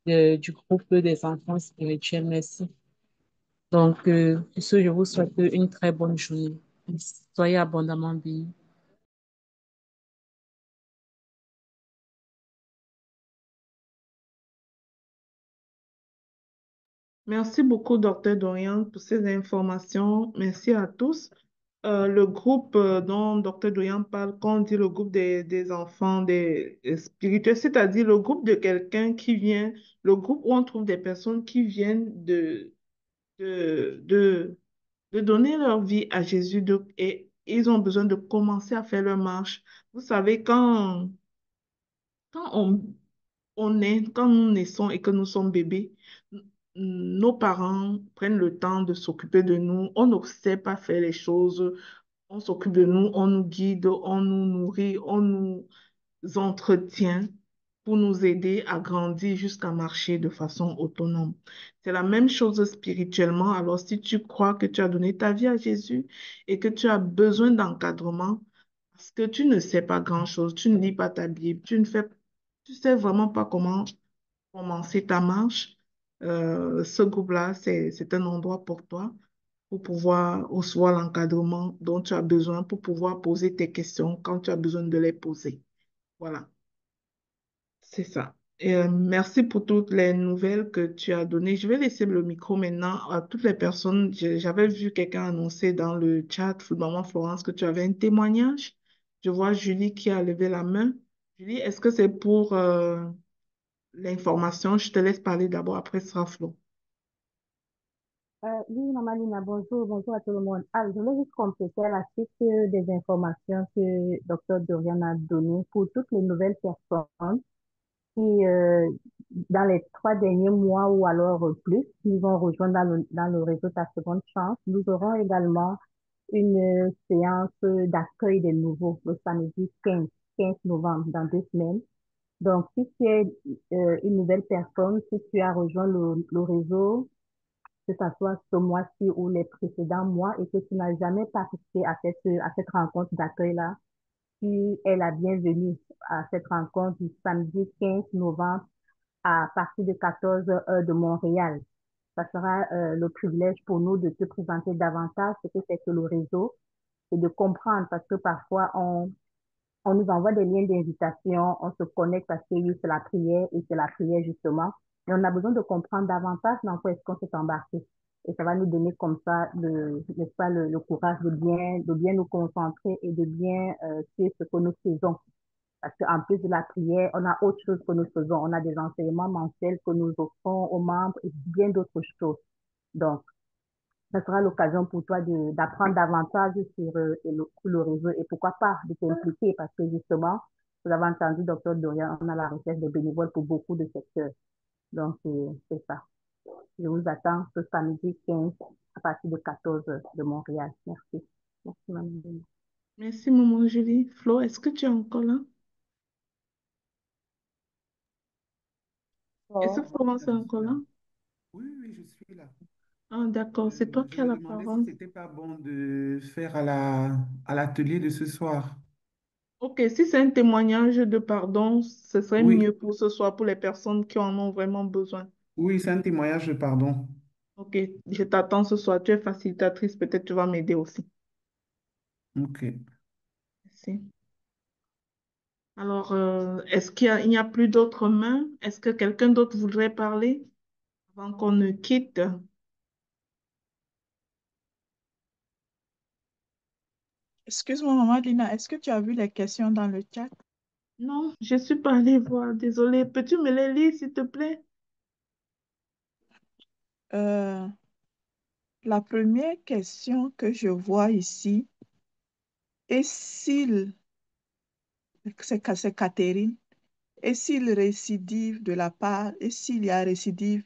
[SPEAKER 6] du groupe des enfants spirituels. Merci. Donc, sur ce, je vous souhaite une très bonne journée. Soyez abondamment bénis.
[SPEAKER 1] Merci beaucoup, docteur Dorian, pour ces informations. Merci à tous. Le groupe dont docteur Dorian parle, quand on dit le groupe des enfants des spirituels, c'est-à-dire le groupe de quelqu'un qui vient, le groupe où on trouve des personnes qui viennent de, de, de donner leur vie à Jésus et ils ont besoin de commencer à faire leur marche. Vous savez, quand quand nous naissons et que nous sommes bébés, nos parents prennent le temps de s'occuper de nous. On ne sait pas faire les choses. On s'occupe de nous, on nous guide, on nous nourrit, on nous entretient pour nous aider à grandir jusqu'à marcher de façon autonome. C'est la même chose spirituellement. Alors, si tu crois que tu as donné ta vie à Jésus et que tu as besoin d'encadrement, parce que tu ne sais pas grand-chose, tu ne lis pas ta Bible, tu sais vraiment pas comment commencer ta marche, ce groupe-là, c'est un endroit pour toi pour pouvoir recevoir l'encadrement dont tu as besoin, pour pouvoir poser tes questions quand tu as besoin de les poser. Voilà, c'est ça. Et, merci pour toutes les nouvelles que tu as données. Je vais laisser le micro maintenant à toutes les personnes. J'avais vu quelqu'un annoncer dans le chat, Maman Florence, que tu avais un témoignage. Je vois Julie qui a levé la main. Julie, est-ce que c'est pour l'information? Je te laisse parler d'abord, après ce sera Flo.
[SPEAKER 7] Oui, Maman Lina, bonjour, bonjour à tout le monde. Ah, je voulais juste compléter à la suite des informations que Dr. Dorian a données pour toutes les nouvelles personnes qui, dans les 3 derniers mois ou alors plus, qui vont rejoindre dans le réseau Ta Seconde Chance. Nous aurons également une séance d'accueil des nouveaux le samedi 15 novembre, dans 2 semaines. Donc, si tu es une nouvelle personne, si tu as rejoint le réseau, que ce soit ce mois-ci ou les précédents mois, et que tu n'as jamais participé à cette rencontre d'accueil-là, tu es la bienvenue à cette rencontre du samedi 15 novembre à partir de 14 heures de Montréal. Ça sera le privilège pour nous de te présenter davantage ce que c'est que le réseau et de comprendre parce que parfois on nous envoie des liens d'invitation, on se connecte parce que oui, c'est la prière et c'est la prière justement. Et on a besoin de comprendre davantage dans quoi est-ce qu'on s'est embarqué. Et ça va nous donner comme ça n'est-ce pas, le courage de bien nous concentrer et de bien suivre ce que nous faisons. Parce qu'en plus de la prière, on a autre chose que nous faisons. On a des enseignements mensuels que nous offrons aux membres et bien d'autres choses. Donc, ça sera l'occasion pour toi d'apprendre davantage sur le réseau et pourquoi pas de t'impliquer parce que justement, vous avez entendu, docteur Dorian, on a la recherche de bénévoles pour beaucoup de secteurs. Donc, c'est ça. Je vous attends ce samedi 15 à partir de 14 heures de Montréal. Merci. Merci, madame.
[SPEAKER 1] Merci, maman Julie. Flo, est-ce que tu es encore là? Est-ce que
[SPEAKER 8] Oh.
[SPEAKER 1] Florence
[SPEAKER 8] Là,
[SPEAKER 1] est
[SPEAKER 8] je
[SPEAKER 1] encore
[SPEAKER 8] suis
[SPEAKER 1] là?
[SPEAKER 8] là. Oui, oui, je suis là.
[SPEAKER 1] Ah, d'accord, c'est toi qui
[SPEAKER 8] Je
[SPEAKER 1] as
[SPEAKER 8] me
[SPEAKER 1] la
[SPEAKER 8] demandais si
[SPEAKER 1] parole.
[SPEAKER 8] c'était pas bon de faire à l'atelier de ce soir.
[SPEAKER 1] Ok, si c'est un témoignage de pardon, ce serait
[SPEAKER 8] Oui,
[SPEAKER 1] mieux pour ce soir, pour les personnes qui en ont vraiment besoin.
[SPEAKER 8] oui, c'est un témoignage, pardon.
[SPEAKER 1] Ok, je t'attends ce soir. Tu es facilitatrice, peut-être tu vas m'aider aussi.
[SPEAKER 8] Ok.
[SPEAKER 1] Merci. Alors, est-ce il n'y a plus d'autres mains? Est-ce que quelqu'un d'autre voudrait parler avant qu'on ne quitte?
[SPEAKER 5] Excuse-moi, maman Lina, est-ce que tu as vu les questions dans le chat?
[SPEAKER 1] Non, je ne suis pas allée voir. Désolée. Peux-tu me les lire, s'il te plaît?
[SPEAKER 5] Euh, la première question que je vois ici est s'il, c'est Catherine, et s'il récidive de la part, et s'il y a récidive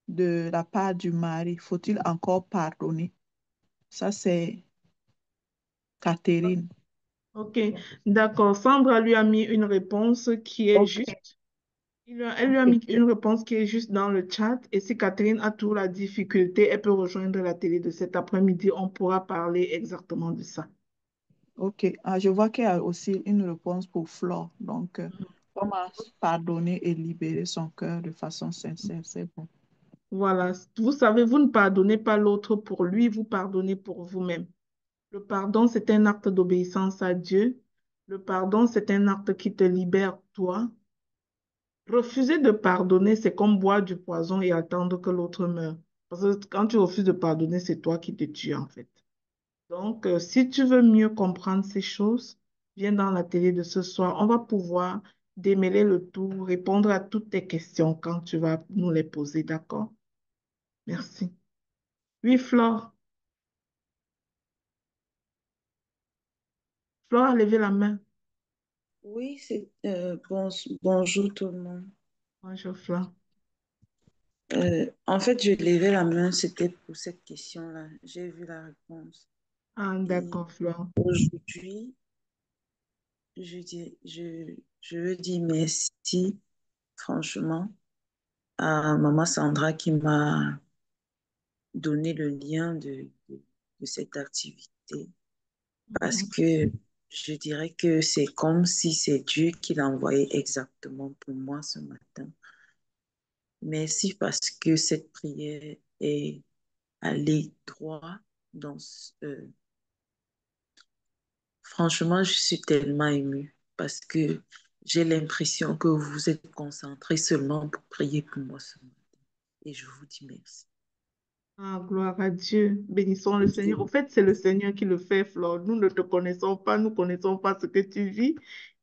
[SPEAKER 5] de la part du mari, faut-il encore pardonner? Ça, c'est Catherine.
[SPEAKER 1] Ok, d'accord. Sandra lui a mis une réponse qui est
[SPEAKER 7] Ok,
[SPEAKER 1] juste. Elle lui a
[SPEAKER 7] ok.
[SPEAKER 1] mis une réponse qui est juste dans le chat. Et si Catherine a toujours la difficulté, elle peut rejoindre la télé de cet après-midi. On pourra parler exactement de ça.
[SPEAKER 5] Ok. Ah, je vois qu'il y a aussi une réponse pour Flore. Donc, comment pardonner et libérer son cœur de façon sincère, c'est bon.
[SPEAKER 1] Voilà. Vous savez, vous ne pardonnez pas l'autre pour lui, vous pardonnez pour vous-même. Le pardon, c'est un acte d'obéissance à Dieu. Le pardon, c'est un acte qui te libère, toi. Refuser de pardonner, c'est comme boire du poison et attendre que l'autre meure. Parce que quand tu refuses de pardonner, c'est toi qui te tues, en fait. Donc, si tu veux mieux comprendre ces choses, viens dans la télé de ce soir. On va pouvoir démêler le tout, répondre à toutes tes questions quand tu vas nous les poser, d'accord? Merci. Oui, Flore. Flore a levé la main.
[SPEAKER 4] Oui, bonjour tout le monde.
[SPEAKER 1] Bonjour, Flore.
[SPEAKER 4] En fait, je levais la main, c'était pour cette question-là. J'ai vu la réponse.
[SPEAKER 1] Ah,
[SPEAKER 4] Et
[SPEAKER 1] d'accord, Flore.
[SPEAKER 4] aujourd'hui, je veux dire merci, franchement, à Maman Sandra qui m'a donné le lien de cette activité. Parce
[SPEAKER 1] Mhm.
[SPEAKER 4] que je dirais que c'est comme si c'est Dieu qui l'a envoyé exactement pour moi ce matin. Merci parce que cette prière est allée droit dans franchement, je suis tellement émue parce que j'ai l'impression que vous vous êtes concentré seulement pour prier pour moi ce matin. Et je vous dis merci.
[SPEAKER 1] Ah, gloire à Dieu. Bénissons le Seigneur. Au fait, c'est le Seigneur qui le fait, Flore. Nous ne te connaissons pas, nous ne connaissons pas ce que tu vis.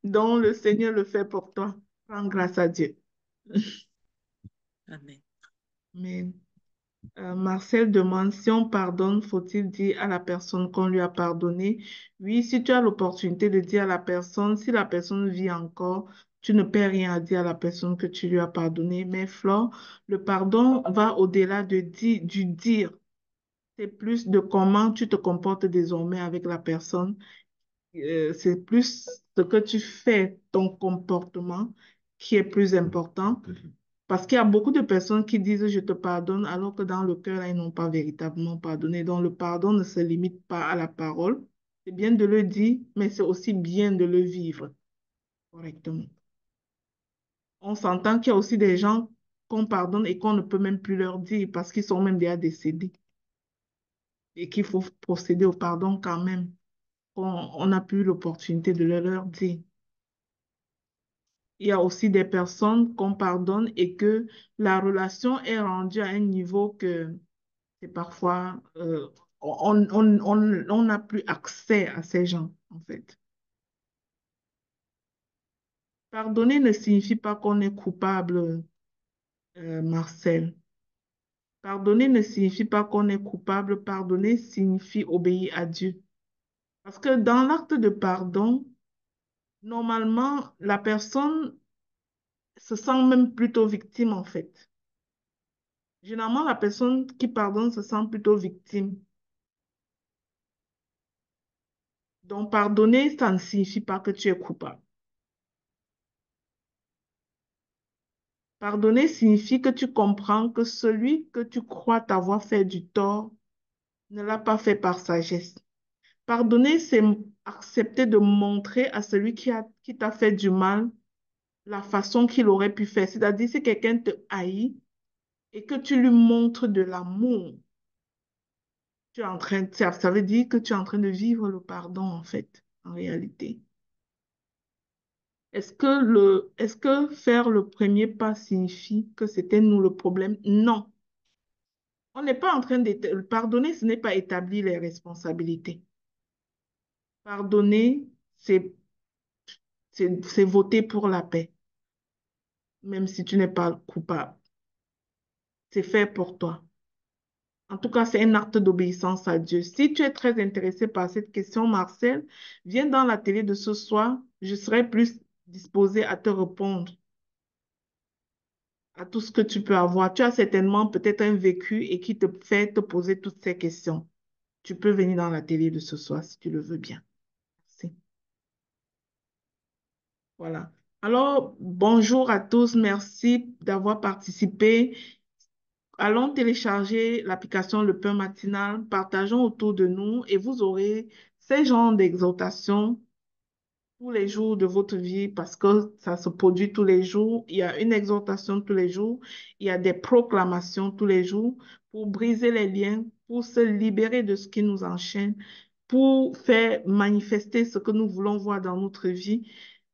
[SPEAKER 1] Donc, le Seigneur le fait pour toi. Rends grâce à Dieu.
[SPEAKER 4] Amen.
[SPEAKER 1] Amen. Marcel demande si on pardonne, faut-il dire à la personne qu'on lui a pardonné? Oui, si tu as l'opportunité de dire à la personne, si la personne vit encore, tu ne peux rien à dire à la personne que tu lui as pardonné. Mais Flore, le pardon va au-delà du dire. C'est plus de comment tu te comportes désormais avec la personne. C'est plus ce que tu fais, ton comportement, qui est plus important. Parce qu'il y a beaucoup de personnes qui disent je te pardonne, alors que dans le cœur, là, ils n'ont pas véritablement pardonné. Donc, le pardon ne se limite pas à la parole. C'est bien de le dire, mais c'est aussi bien de le vivre correctement. On s'entend qu'il y a aussi des gens qu'on pardonne et qu'on ne peut même plus leur dire parce qu'ils sont même déjà décédés et qu'il faut procéder au pardon quand même. On n'a plus l'opportunité de le leur dire. Il y a aussi des personnes qu'on pardonne et que la relation est rendue à un niveau que c'est parfois, on n'a plus accès à ces gens, en fait. Pardonner ne signifie pas qu'on est coupable, Marcel. Pardonner ne signifie pas qu'on est coupable. Pardonner signifie obéir à Dieu. Parce que dans l'acte de pardon, normalement, la personne se sent même plutôt victime, en fait. Généralement, la personne qui pardonne se sent plutôt victime. Donc, pardonner, ça ne signifie pas que tu es coupable. Pardonner signifie que tu comprends que celui que tu crois t'avoir fait du tort ne l'a pas fait par sagesse. Pardonner, c'est accepter de montrer à celui qui t'a fait du mal la façon qu'il aurait pu faire. C'est-à-dire, si quelqu'un te haït et que tu lui montres de l'amour, ça veut dire que tu es en train de vivre le pardon, en fait, en réalité. Est-ce que faire le premier pas signifie que c'était nous le problème? Non. On n'est pas en train de pardonner, ce n'est pas établir les responsabilités. Pardonner, c'est voter pour la paix, même si tu n'es pas coupable. C'est fait pour toi. En tout cas, c'est un acte d'obéissance à Dieu. Si tu es très intéressé par cette question, Marcel, viens dans la télé de ce soir. Je serai plus disposée à te répondre à tout ce que tu peux avoir. Tu as certainement peut-être un vécu et qui te fait te poser toutes ces questions. Tu peux venir dans la télé de ce soir si tu le veux bien. Merci. Voilà. Alors, bonjour à tous. Merci d'avoir participé. Allons télécharger l'application Le Pain Matinal. Partageons autour de nous et vous aurez ces genres d'exhortations tous les jours de votre vie parce que ça se produit tous les jours. Il y a une exhortation tous les jours. Il y a des proclamations tous les jours pour briser les liens, pour se libérer de ce qui nous enchaîne, pour faire manifester ce que nous voulons voir dans notre vie.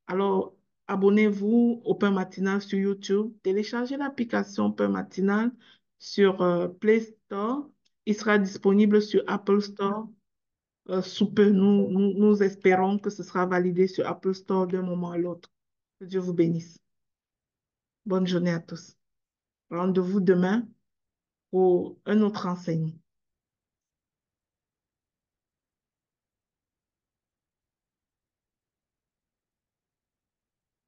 [SPEAKER 1] Alors, abonnez-vous au Pain Matinal sur YouTube. Téléchargez l'application Pain Matinal sur Play Store. Il sera disponible sur Apple Store sous peu. Nous espérons que ce sera validé sur Apple Store d'un moment à l'autre. Que Dieu vous bénisse. Bonne journée à tous. Rendez-vous demain pour un autre enseignement.